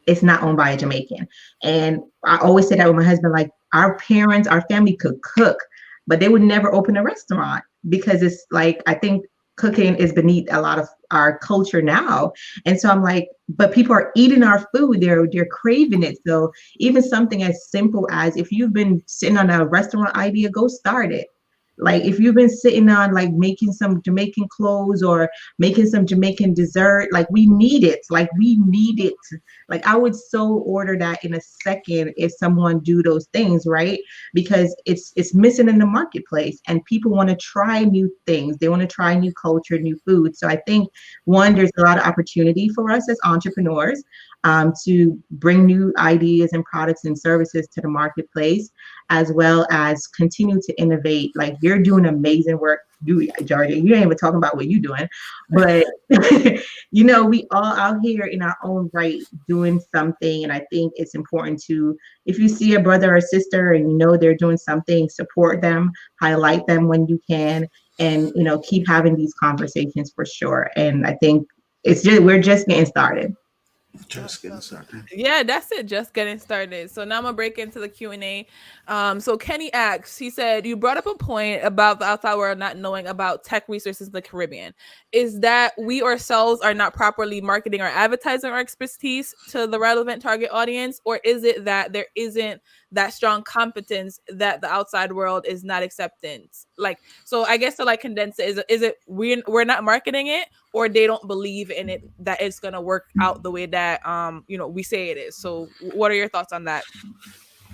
It's not owned by a Jamaican. And I always say that with my husband, like, our parents, our family could cook, but they would never open a restaurant because it's like, I think cooking is beneath a lot of our culture now. And so I'm like, but people are eating our food, they're craving it. So even something as simple as, if you've been sitting on a restaurant idea, go start it. Like if you've been sitting on like making some Jamaican clothes or making some Jamaican dessert, like we need it. Like we need it. Like I would so order that in a second if someone do those things, right? Because it's missing in the marketplace and people want to try new things. They want to try new culture, new food. So I think one, there's a lot of opportunity for us as entrepreneurs. to bring new ideas and products and services to the marketplace, as well as continue to innovate. Like, you're doing amazing work. Georgia, you ain't even talking about what you're doing, but we all out here in our own right doing something. And I think it's important to, if you see a brother or sister and they're doing something, support them, highlight them when you can, and keep having these conversations for sure. And I think we're just getting started. Just getting started. Yeah, that's it. Just getting started. So now I'm gonna break into the Q&A. So Kenny asks, he said, you brought up a point about the outside world not knowing about tech resources in the Caribbean. Is that we ourselves are not properly marketing or advertising our expertise to the relevant target audience? Or is it that there isn't that strong competence that the outside world is not accepting? Like, so I guess to like condense it, is it we're not marketing it, or they don't believe in it, that it's gonna work out the way that we say it is? So what are your thoughts on that?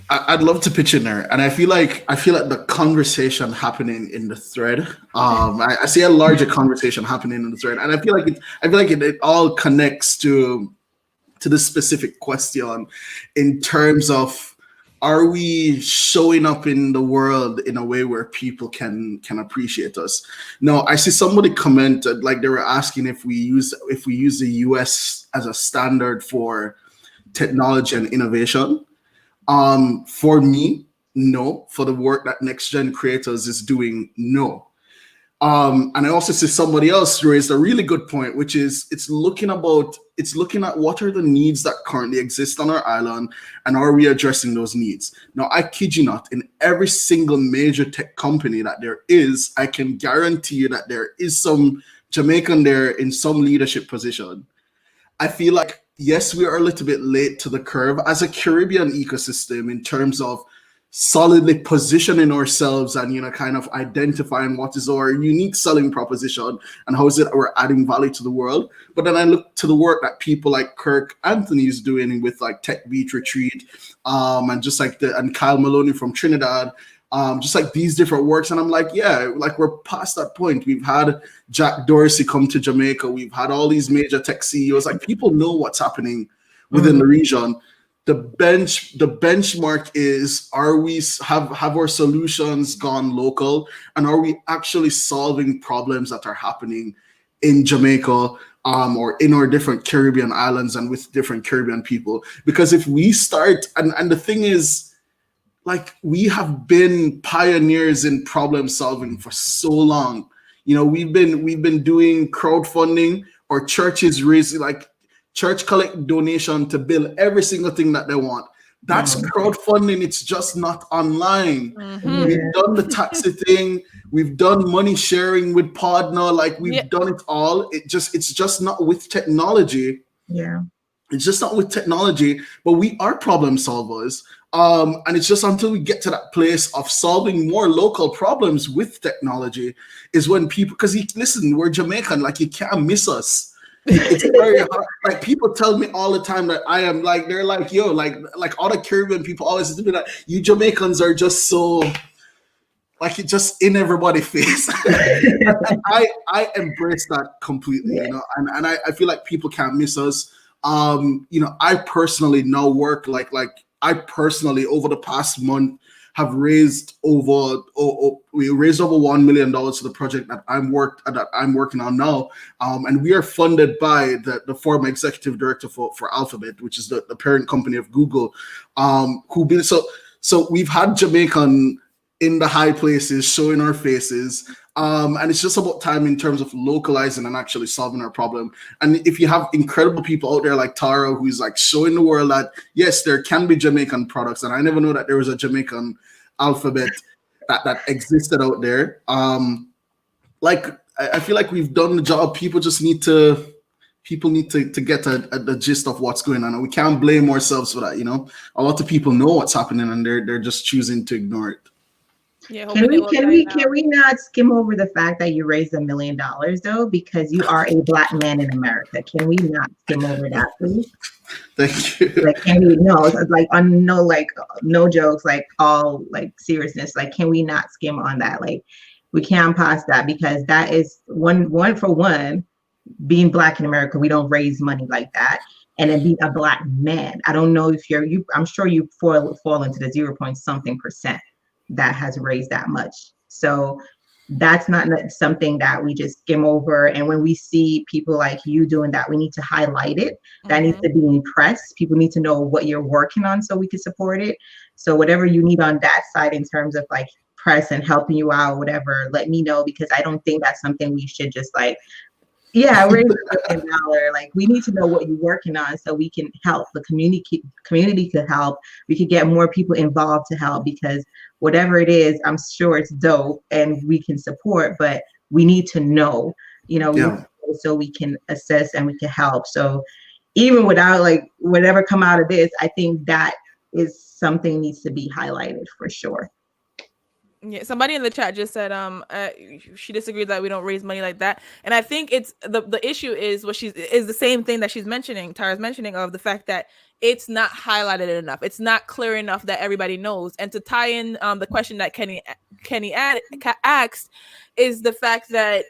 I'd love to pitch in there, and I feel like the conversation happening in the thread. I see a larger conversation happening in the thread, and I feel like it all connects to the specific question in terms of, are we showing up in the world in a way where people can appreciate us? No, I see somebody commented, like they were asking if we use the US as a standard for technology and innovation. For me, no. For the work that Next Gen Creators is doing, no. And I also see somebody else raised a really good point, which is it's looking at what are the needs that currently exist on our island, and are we addressing those needs? Now, I kid you not, in every single major tech company that there is, I can guarantee you that there is some Jamaican there in some leadership position. I feel like, yes, we are a little bit late to the curve as a Caribbean ecosystem in terms of solidly positioning ourselves and kind of identifying what is our unique selling proposition and how is it we're adding value to the world. But then I look to the work that people like Kirk Anthony is doing with like Tech Beat Retreat, and just like and Kyle Maloney from Trinidad, just like these different works. And I'm like, yeah, like we're past that point. We've had Jack Dorsey come to Jamaica. We've had all these major tech CEOs. Like, people know what's happening within the region. The benchmark is, are we have our solutions gone local, and are we actually solving problems that are happening in Jamaica, or in our different Caribbean islands and with different Caribbean people? Because if we start, and the thing is, like, we have been pioneers in problem solving for so long. We've been doing crowdfunding, or churches raising, like, church collect donation to build every single thing that they want. That's crowdfunding. It's just not online. We've done the taxi thing. We've done money sharing with Podna. Like, we've done it all. It's just not with technology. Yeah. It's just not with technology, but we are problem solvers. And it's just until we get to that place of solving more local problems with technology is when people, because listen, we're Jamaican, like, you can't miss us. It's very hard. Like, people tell me all the time that I am like, they're like, yo, like all the Caribbean people always do that. You Jamaicans are just so, like, it just in everybody's face. And I embrace that completely, and I feel like people can't miss us. I personally now work like I personally over the past month have raised over $1 million to the project that I'm working on now, and we are funded by the former executive director for Alphabet, which is the parent company of Google, so we've had Jamaican in the high places showing our faces, and it's just about time in terms of localizing and actually solving our problem. And if you have incredible people out there like Tara, who's like showing the world that yes, there can be Jamaican products, and I never know that there was a Jamaican Alphabet that existed out there. Like, I feel like we've done the job. People need to get the gist of what's going on, and we can't blame ourselves for that. A lot of people know what's happening, and they're just choosing to ignore it. Yeah, can we not skim over the fact that you raised $1 million though, because you are a Black man in America? Can we not skim over that, please? Thank you. Like, can we no jokes, like, all like seriousness, like, can we not skim on that? Like, we can't pass that, because that is one for one, being Black in America, we don't raise money like that. and then be a Black man. I don't know if I'm sure you fall into the 0 point something percent that has raised that much. So that's not something that we just skim over. And when we see people like you doing that, we need to highlight it. That needs to be in press. People need to know what you're working on so we can support it. So whatever you need on that side in terms of like press and helping you out, whatever, let me know, because I don't think that's something we should just like, yeah, raise $1 million. Like, we need to know what you're working on so we can help. The community could help. We could get more people involved to help, because whatever it is, I'm sure it's dope and we can support, but we need to know, so we can assess and we can help. So even without like whatever come out of this, I think that is something needs to be highlighted for sure. Yeah, somebody in the chat just said she disagreed that we don't raise money like that, and I think it's the issue is the same thing that Tara's mentioning, of the fact that it's not highlighted enough. It's not clear enough that everybody knows. And to tie in the question that Kenny asked is the fact that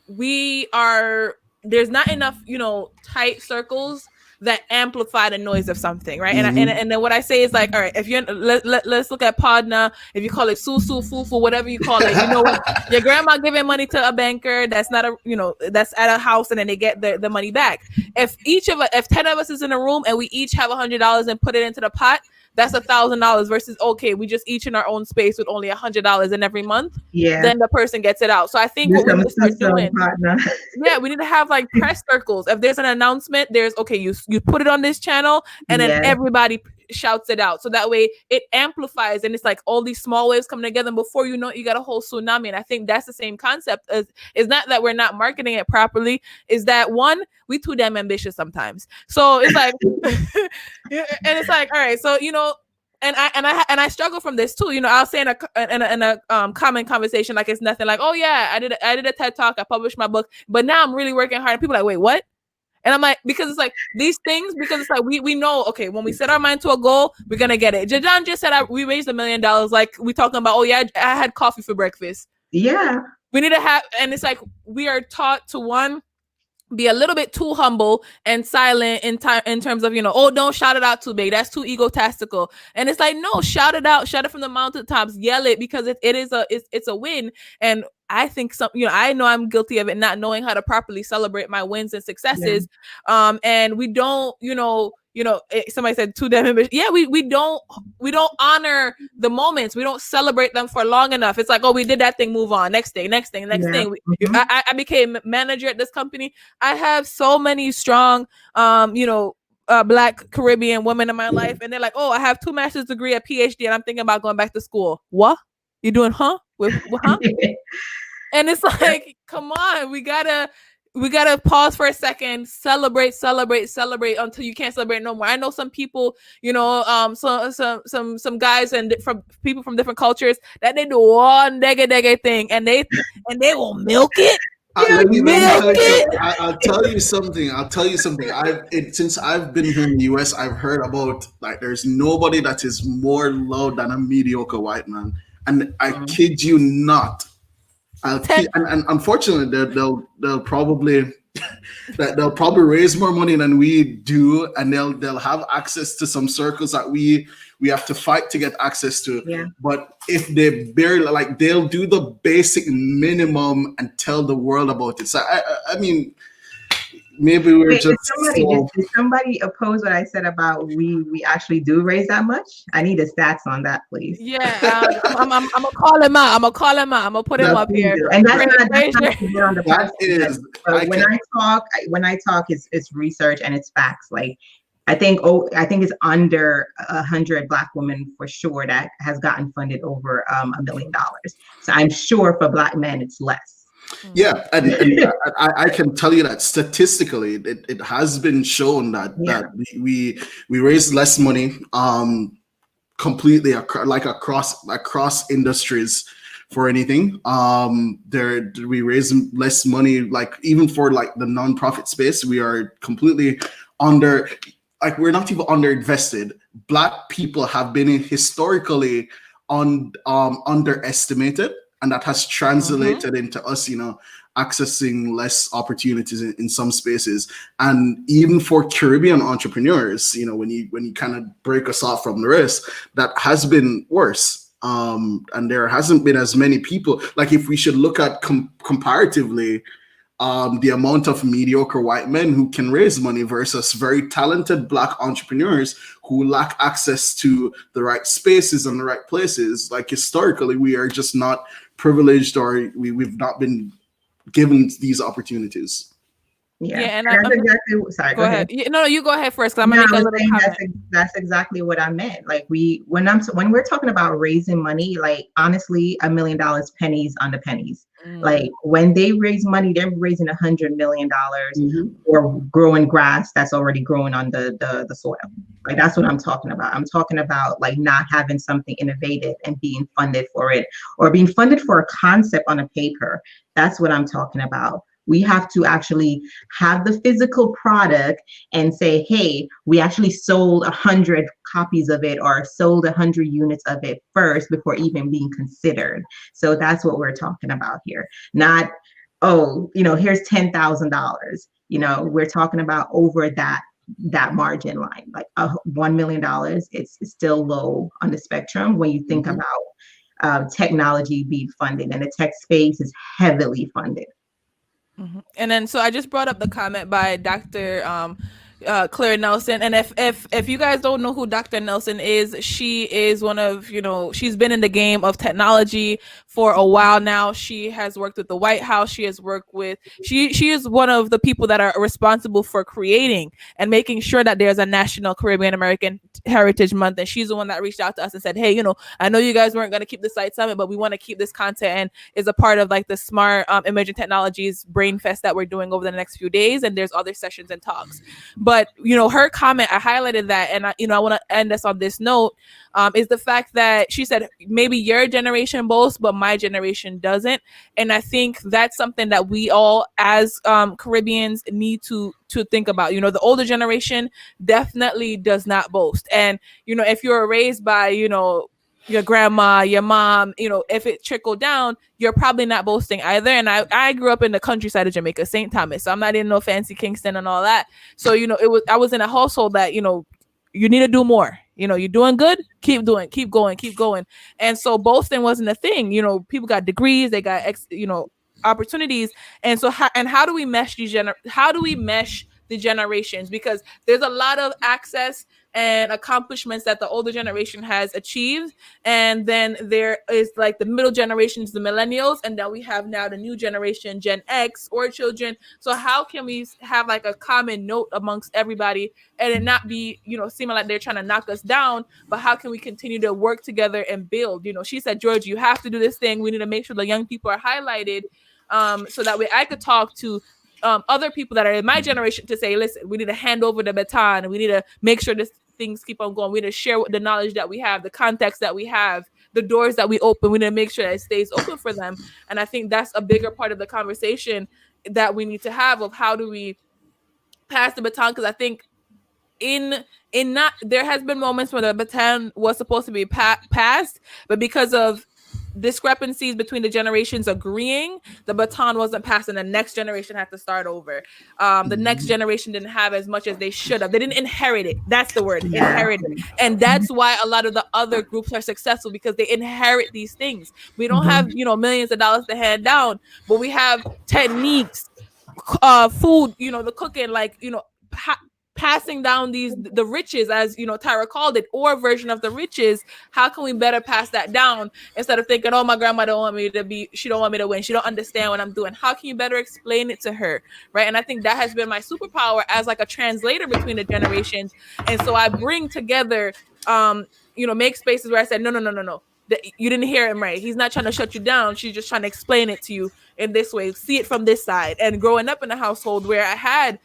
there's not enough tight circles that amplify the noise of something, right? And then what I say is like, all right, if you're let's look at Podna. If you call it Susu, Fufu, whatever you call it, what? Your grandma giving money to a banker that's not that's at a house, and then they get the money back. If 10 of us is in a room and we each have $100 and put it into the pot, that's $1,000 versus, okay, we just each in our own space with only $100 in every month. Yeah. Then the person gets it out. So I think what we need to start doing, we need to have like press circles. If there's an announcement, there's, okay, you put it on this channel, and then everybody shouts it out. So that way it amplifies, and it's like all these small waves coming together, and before you know it, you got a whole tsunami. And I think that's the same concept. It's not that we're not marketing it properly, is that one, we too damn ambitious sometimes. So it's like and it's like, all right, so and I struggle from this too. I'll say in a common conversation, like, it's nothing, like, oh yeah, I did a TED talk, I published my book, but now I'm really working hard. And people are like, wait, what? And I'm like, because it's like these things, because it's like we know, okay, when we set our mind to a goal, we're gonna get it. Jajan just said we raised $1 million. Like, we talking about, oh yeah, I had coffee for breakfast. Yeah, we need to have, and it's like we are taught to be a little bit too humble and silent in terms of, oh, don't shout it out too big, that's too egotistical. And it's like, no, shout it out, shout it from the mountaintops, yell it, because it's a win. And I think I know I'm guilty of it, not knowing how to properly celebrate my wins and successes. Yeah. And we don't, somebody said too damn ambitious. Yeah, we don't honor the moments. We don't celebrate them for long enough. It's like, oh, we did that thing, move on, next thing. I became manager at this company. I have so many strong, Black Caribbean women in my life, and they're like, oh, I have 2 master's degree, a PhD, and I'm thinking about going back to school. What you doing? Huh? Huh? And it's like, come on, we gotta pause for a second, celebrate until you can't celebrate no more. I know some people, some guys and from people from different cultures that they do one dege thing, and they will milk it. I'll tell you something. Since I've been here in the US, I've heard about, like, there's nobody that is more loud than a mediocre white man. And I kid you not. And unfortunately, they'll probably raise more money than we do, and they'll have access to some circles that we have to fight to get access to. Yeah. But if they barely, like, they'll do the basic minimum and tell the world about it. So I mean, maybe we're just. Did somebody oppose what I said about we actually do raise that much? I need the stats on that, please. Yeah, I'm gonna call him out. I'm gonna put him up here. And that's not on the when I talk, it's research and it's facts. Like, I think it's under 100 Black women for sure that has gotten funded over $1 million. So I'm sure for Black men it's less. Yeah, and I can tell you that statistically, it has been shown that we raise less money, completely across industries for anything. We raise less money, like, even for like the nonprofit space, we are completely under. Like, we're not even underinvested. Black people have been historically underestimated. And that has translated into us, accessing less opportunities in some spaces. And even for Caribbean entrepreneurs, when you kind of break us off from the rest, that has been worse. And there hasn't been as many people. Like, if we should look at comparatively, the amount of mediocre white men who can raise money versus very talented Black entrepreneurs who lack access to the right spaces and the right places. Like, historically, we are just not privileged, or we've not been given these opportunities. Yeah, and that's exactly. Sorry, go ahead. No, you go ahead first, because I'm gonna make a little comment. That's exactly what I meant. Like, when we're talking about raising money, like, honestly, $1 million pennies on the pennies. Like, when they raise money, they're raising $100 million for growing grass that's already growing on the soil. Like, that's what I'm talking about. I'm talking about, like, not having something innovative and being funded for it, or being funded for a concept on a paper. That's what I'm talking about. We have to actually have the physical product and say, hey, we actually sold 100 copies of it, or sold 100 units of it first before even being considered. So that's what we're talking about here. Not, here's $10,000. We're talking about over that margin line. Like, $1 million, it's still low on the spectrum when you think about technology being funded, and the tech space is heavily funded. And then, so I just brought up the comment by Dr. Claire Nelson, and if you guys don't know who Dr. Nelson is, she is one of, she's been in the game of technology for a while now. She has worked with the White House. She has worked with, she is one of the people that are responsible for creating and making sure that there's a National Caribbean American Heritage Month. And she's the one that reached out to us and said, hey, I know you guys weren't going to keep the Site Summit, but we want to keep this content, and is a part of like the Smart Emerging Technologies Brain Fest that we're doing over the next few days. And there's other sessions and talks. But, her comment, I highlighted that, and I want to end us on this note, is the fact that she said, maybe your generation boasts, but my generation doesn't. And I think that's something that we all, as Caribbeans, need to think about. The older generation definitely does not boast. And, if you're raised by, your grandma, your mom, if it trickled down, you're probably not boasting either. And I grew up in the countryside of Jamaica, St. Thomas. So I'm not in no fancy Kingston and all that. So, I was in a household that, you need to do more. You're doing good, keep doing, keep going. And so boasting wasn't a thing. People got degrees, they got opportunities. And so how do we mesh the generations? Because there's a lot of access and accomplishments that the older generation has achieved, and then there is like the middle generations, the millennials, and then we have now the new generation, Gen X, or children. So how can we have like a common note amongst everybody, and it not be seeming like they're trying to knock us down, but how can we continue to work together and build? She said, George, you have to do this thing. We need to make sure the young people are highlighted, so that way I could talk to other people that are in my generation to say, listen, we need to hand over the baton, and we need to make sure this things keep on going. We need to share the knowledge that we have, the context that we have, the doors that we open. We need to make sure that it stays open for them. And I think that's a bigger part of the conversation that we need to have, of how do we pass the baton? Because I think there has been moments where the baton was supposed to be passed, but because of discrepancies between the generations agreeing, the baton wasn't passed, and the next generation had to start over. The next generation didn't have as much as they should have. They didn't inherit it. That's the word, inherit it. And that's why a lot of the other groups are successful, because they inherit these things. We don't have millions of dollars to hand down, but we have techniques, food, the cooking, passing down the riches, as Tyra called it, or version of the riches. How can we better pass that down, instead of thinking, oh, my grandma don't want me to she don't want me to win, she don't understand what I'm doing? How can you better explain it to her, right? And I think that has been my superpower as like a translator between the generations. And so I bring together make spaces where I said, no, you didn't hear him right. He's not trying to shut you down. She's just trying to explain it to you in this way. See it from this side. And growing up in a household where I had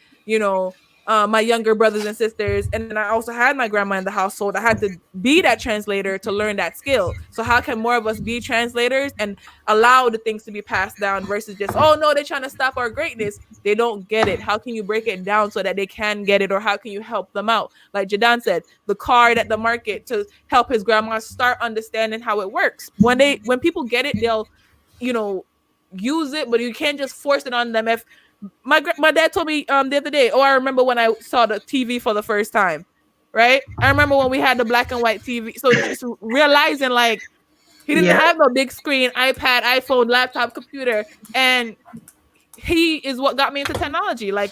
my younger brothers and sisters, and then I also had my grandma in the household, I had to be that translator to learn that skill. So how can more of us be translators and allow the things to be passed down, versus just, oh no, they're trying to stop our greatness, they don't get it? How can you break it down so that they can get it? Or how can you help them out? Like Jadan said, the card at the market to help his grandma start understanding how it works. When people get it, they'll use it, but you can't just force it on them. If my dad told me the other day, I remember when I saw the TV for the first time, right? I remember when we had the black and white TV. So just realizing like he didn't have no big screen, iPad, iPhone, laptop, computer, and he is what got me into technology. Like,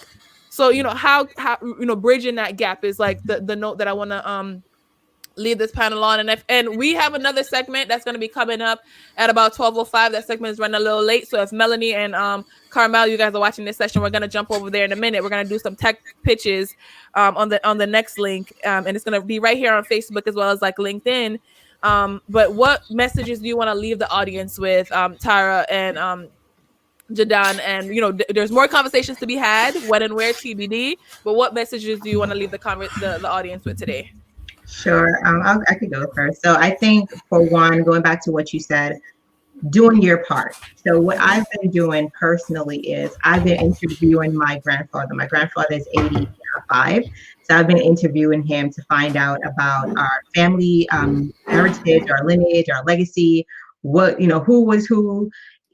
so how bridging that gap is like the note that I want to leave this panel on. And we have another segment that's going to be coming up at about 12:05. That segment is running a little late, so if Melanie and Carmel, you guys are watching this session, we're going to jump over there in a minute. We're going to do some tech pitches on the next link, and it's going to be right here on Facebook as well as like LinkedIn. But what messages do you want to leave the audience with, Tara and Jadon? And there's more conversations to be had, when and where TBD, but what messages do you want to leave the audience with today? Sure. I could go first. So I think, for one, going back to what you said, doing your part. So what I've been doing personally is I've been interviewing my grandfather. My grandfather is 85. So I've been interviewing him to find out about our family heritage, our lineage, our legacy, what, who was who.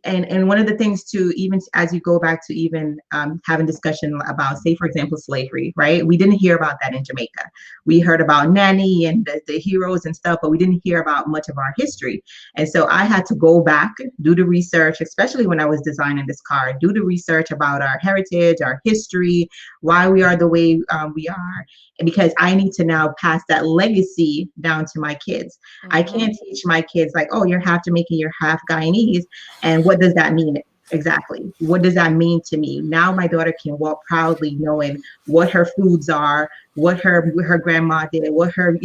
And one of the things too, even as you go back to even having discussion about, say, for example, slavery, right? We didn't hear about that in Jamaica. We heard about Nanny and the heroes and stuff, but we didn't hear about much of our history. And so I had to go back, do the research, especially when I was designing this card, do the research about our heritage, our history, why we are the way we are. And because I need to now pass that legacy down to my kids. Mm-hmm. I can't teach my kids like, oh, you're half Jamaican, you're half Guyanese. And what does that mean exactly? What does that mean to me? Now my daughter can walk proudly knowing what her foods are, what her grandma did, what her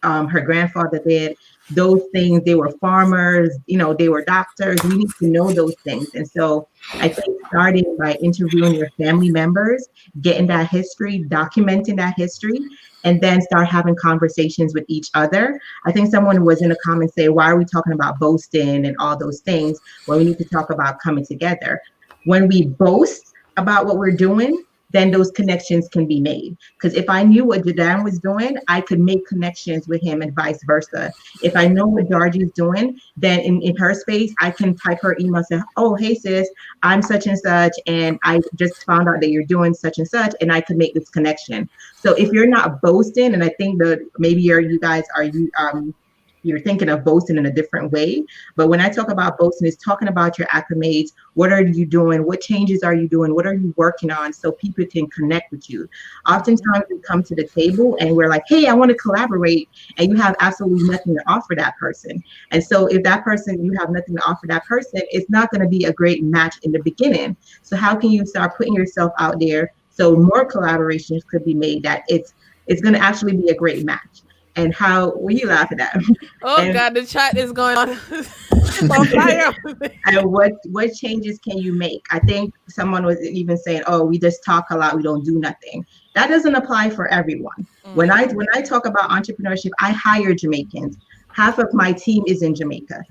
grandfather did. Those things, they were farmers, they were doctors. We need to know those things. And so I think starting by interviewing your family members, getting that history, documenting that history, and then start having conversations with each other. I think someone was in the comments saying, why are we talking about boasting and all those things when we need to talk about coming together? When we boast about what we're doing, then those connections can be made. Because if I knew what Jadon was doing, I could make connections with him and vice versa. If I know what Georgie's doing, then in her space, I can type her email and say, oh, hey, sis, I'm such and such, and I just found out that you're doing such and such, and I could make this connection. So if you're not boasting, and I think that maybe you guys are you're thinking of boasting in a different way. But when I talk about boasting, it's talking about your acclimates. What are you doing? What changes are you doing? What are you working on so people can connect with you? Oftentimes we come to the table and we're like, hey, I want to collaborate. And you have absolutely nothing to offer that person. And so if that person, you have nothing to offer that person, it's not going to be a great match in the beginning. So how can you start putting yourself out there so more collaborations could be made that it's going to actually be a great match? And how were you laughing at? Oh, God, the chat is going on fire. And what changes can you make? I think someone was even saying, oh, we just talk a lot, we don't do nothing. That doesn't apply for everyone. When I talk about entrepreneurship, I hire Jamaicans. Half of my team is in Jamaica.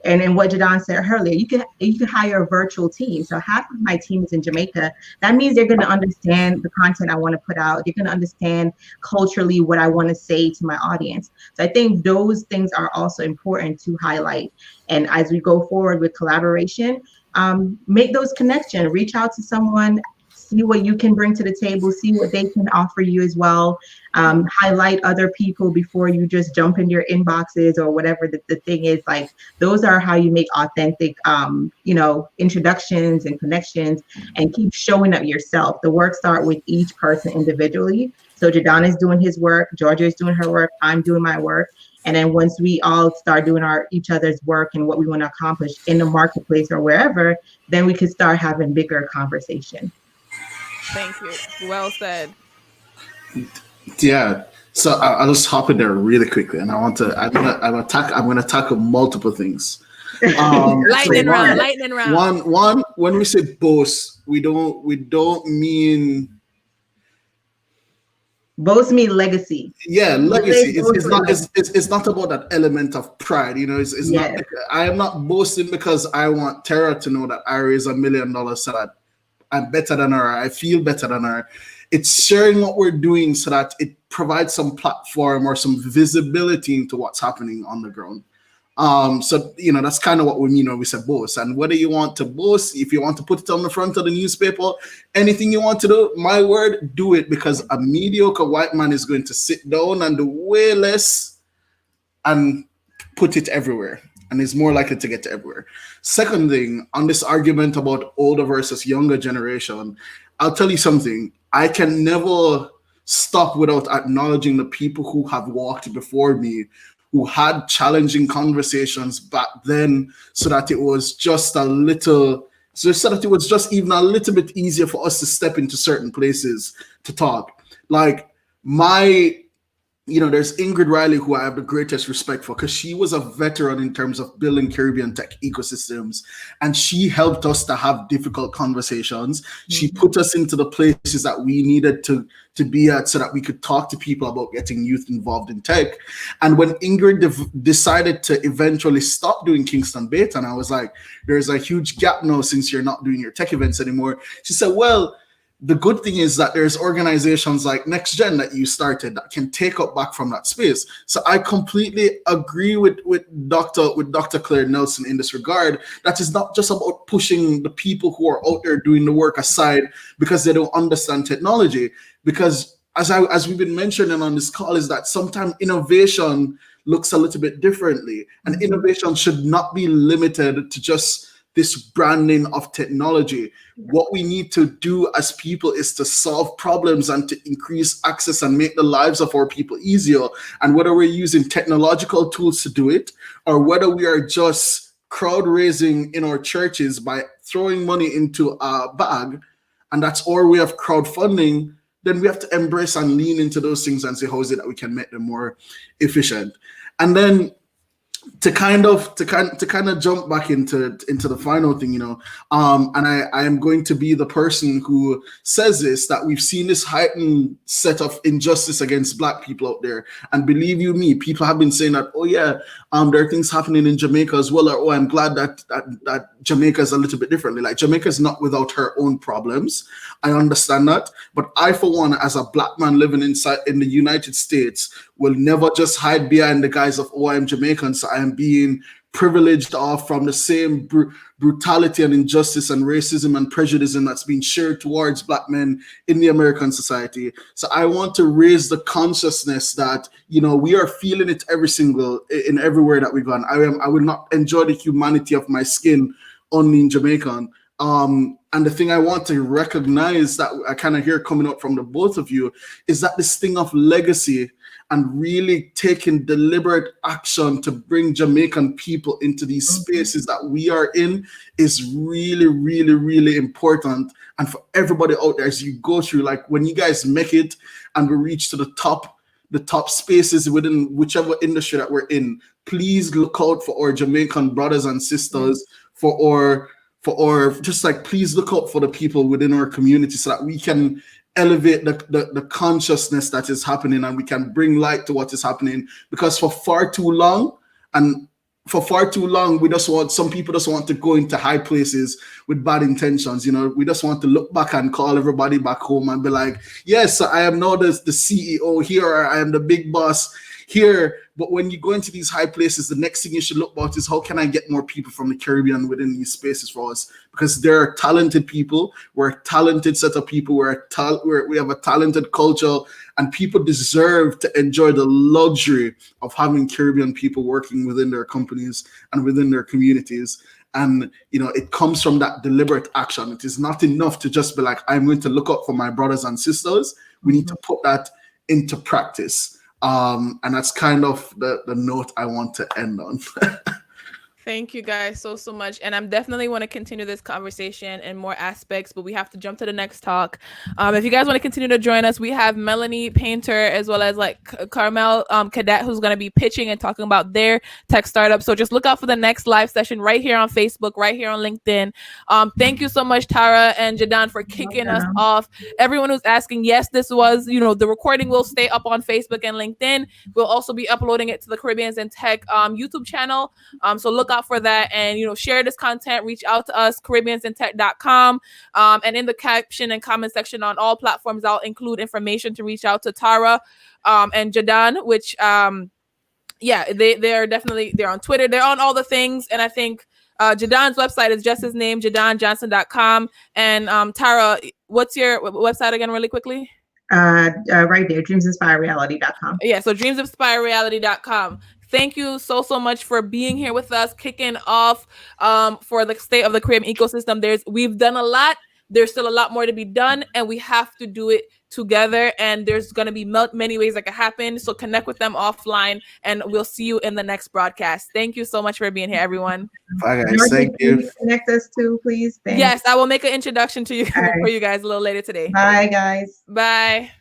And then what Jadon said earlier, you can hire a virtual team. So half of my team is in Jamaica. That means they're going to understand the content I want to put out. They're going to understand culturally what I want to say to my audience. So I think those things are also important to highlight. And as we go forward with collaboration, make those connections. Reach out to someone, see what you can bring to the table, see what they can offer you as well. Highlight other people before you just jump in your inboxes or whatever the thing is. Like, those are how you make authentic, introductions and connections, and keep showing up yourself. The work starts with each person individually. So Jadon is doing his work, Georgia is doing her work, I'm doing my work. And then once we all start doing each other's work and what we want to accomplish in the marketplace or wherever, then we could start having bigger conversation. Thank you. Well said. Yeah. So I'll just hop in there really quickly, and I'm gonna tackle multiple things. Lightning round. One. When we say boast, we don't mean. Boast mean legacy. Yeah, legacy. It's not about that element of pride. It's not. I am not boasting because I want Tara to know that I raised $1 million so that I'm better than her. I feel better than her. It's sharing what we're doing so that it provides some platform or some visibility into what's happening on the ground. So that's kind of what we mean when we say boast. And whether you want to boast, if you want to put it on the front of the newspaper, anything you want to do, my word, do it, because a mediocre white man is going to sit down and do way less and put it everywhere, and is more likely to get to everywhere. Second thing, on this argument about older versus younger generation, I'll tell you something. I can never stop without acknowledging the people who have walked before me, who had challenging conversations back then, so that it was just even a little bit easier for us to step into certain places to talk. Like there's Ingrid Riley, who I have the greatest respect for, because she was a veteran in terms of building Caribbean tech ecosystems, and she helped us to have difficult conversations. She put us into the places that we needed to be at, so that we could talk to people about getting youth involved in tech. And when Ingrid decided to eventually stop doing Kingston Beta, and I was like, there's a huge gap now since you're not doing your tech events anymore, she said, well, the good thing is that there's organizations like Next Gen that you started that can take up back from that space. So I completely agree with Dr. Claire Nelson in this regard. That is not just about pushing the people who are out there doing the work aside because they don't understand technology. Because as we've been mentioning on this call, is that sometimes innovation looks a little bit differently, and innovation should not be limited to just this branding of technology. What we need to do as people is to solve problems and to increase access and make the lives of our people easier. And whether we're using technological tools to do it, or whether we are just crowd raising in our churches by throwing money into a bag, and that's our way of crowdfunding, then we have to embrace and lean into those things and say, how is it that we can make them more efficient? And then to kind of jump back into the final thing, and I am going to be the person who says this, that we've seen this heightened set of injustice against Black people out there. And believe you me, people have been saying that, oh yeah, there are things happening in Jamaica as well, or oh, I'm glad that Jamaica is a little bit differently. Like, Jamaica is not without her own problems. I understand that, but I, for one, as a Black man living in the United States, will never just hide behind the guise of, oh, I'm Jamaican, so I am being privileged off from the same brutality and injustice and racism and prejudice that's being shared towards Black men in the American society. So I want to raise the consciousness that, we are feeling it in everywhere that we go. And I will not enjoy the humanity of my skin only in Jamaican. And the thing I want to recognize that I kind of hear coming up from the both of you is that this thing of legacy and really taking deliberate action to bring Jamaican people into these spaces that we are in is really, really, really important. And for everybody out there, as you go through, like when you guys make it and we reach to the top spaces within whichever industry that we're in, please look out for our Jamaican brothers and sisters, please look out for the people within our community so that we can elevate the consciousness that is happening and we can bring light to what is happening. Because for far too long, some people just want to go into high places with bad intentions. We just want to look back and call everybody back home and be like, yes, I am now the CEO here, or I am the big boss here. But when you go into these high places, the next thing you should look about is, how can I get more people from the Caribbean within these spaces for us? Because there are talented people, we're a talented set of people, we have a talented culture, and people deserve to enjoy the luxury of having Caribbean people working within their companies and within their communities. And, it comes from that deliberate action. It is not enough to just be like, I'm going to look up for my brothers and sisters. We need to put that into practice. And that's kind of the note I want to end on. Thank you guys so much. And I'm definitely want to continue this conversation in more aspects, but we have to jump to the next talk. If you guys want to continue to join us, we have Melanie Painter as well as Carmel Cadet, who's going to be pitching and talking about their tech startup. So just look out for the next live session right here on Facebook, right here on LinkedIn. Thank you so much, Tara and Jadan, for kicking us off. Everyone who's asking, yes, this was, the recording will stay up on Facebook and LinkedIn. We'll also be uploading it to the Caribbeans in Tech YouTube channel. So look out for that, and share this content. Reach out to us, caribbeansintech.com, and in the caption and comment section on all platforms, I'll include information to reach out to Tara and Jadan, which yeah, they're on Twitter, they're on all the things, and I think Jadon's website is just his name, JadonJohnson.com. And Tara, what's your website again, really quickly? Right there, dreamsinspirereality.com. Yeah, so dreamsinspirereality.com. Thank you so much for being here with us, kicking off for the state of the Caribbean ecosystem. We've done a lot. There's still a lot more to be done, and we have to do it together. And there's going to be many ways that can happen. So connect with them offline, and we'll see you in the next broadcast. Thank you so much for being here, everyone. Bye, guys. Thank you. Connect us too, please. Thanks. Yes, I will make an introduction to you for you guys a little later today. Bye, guys. Bye.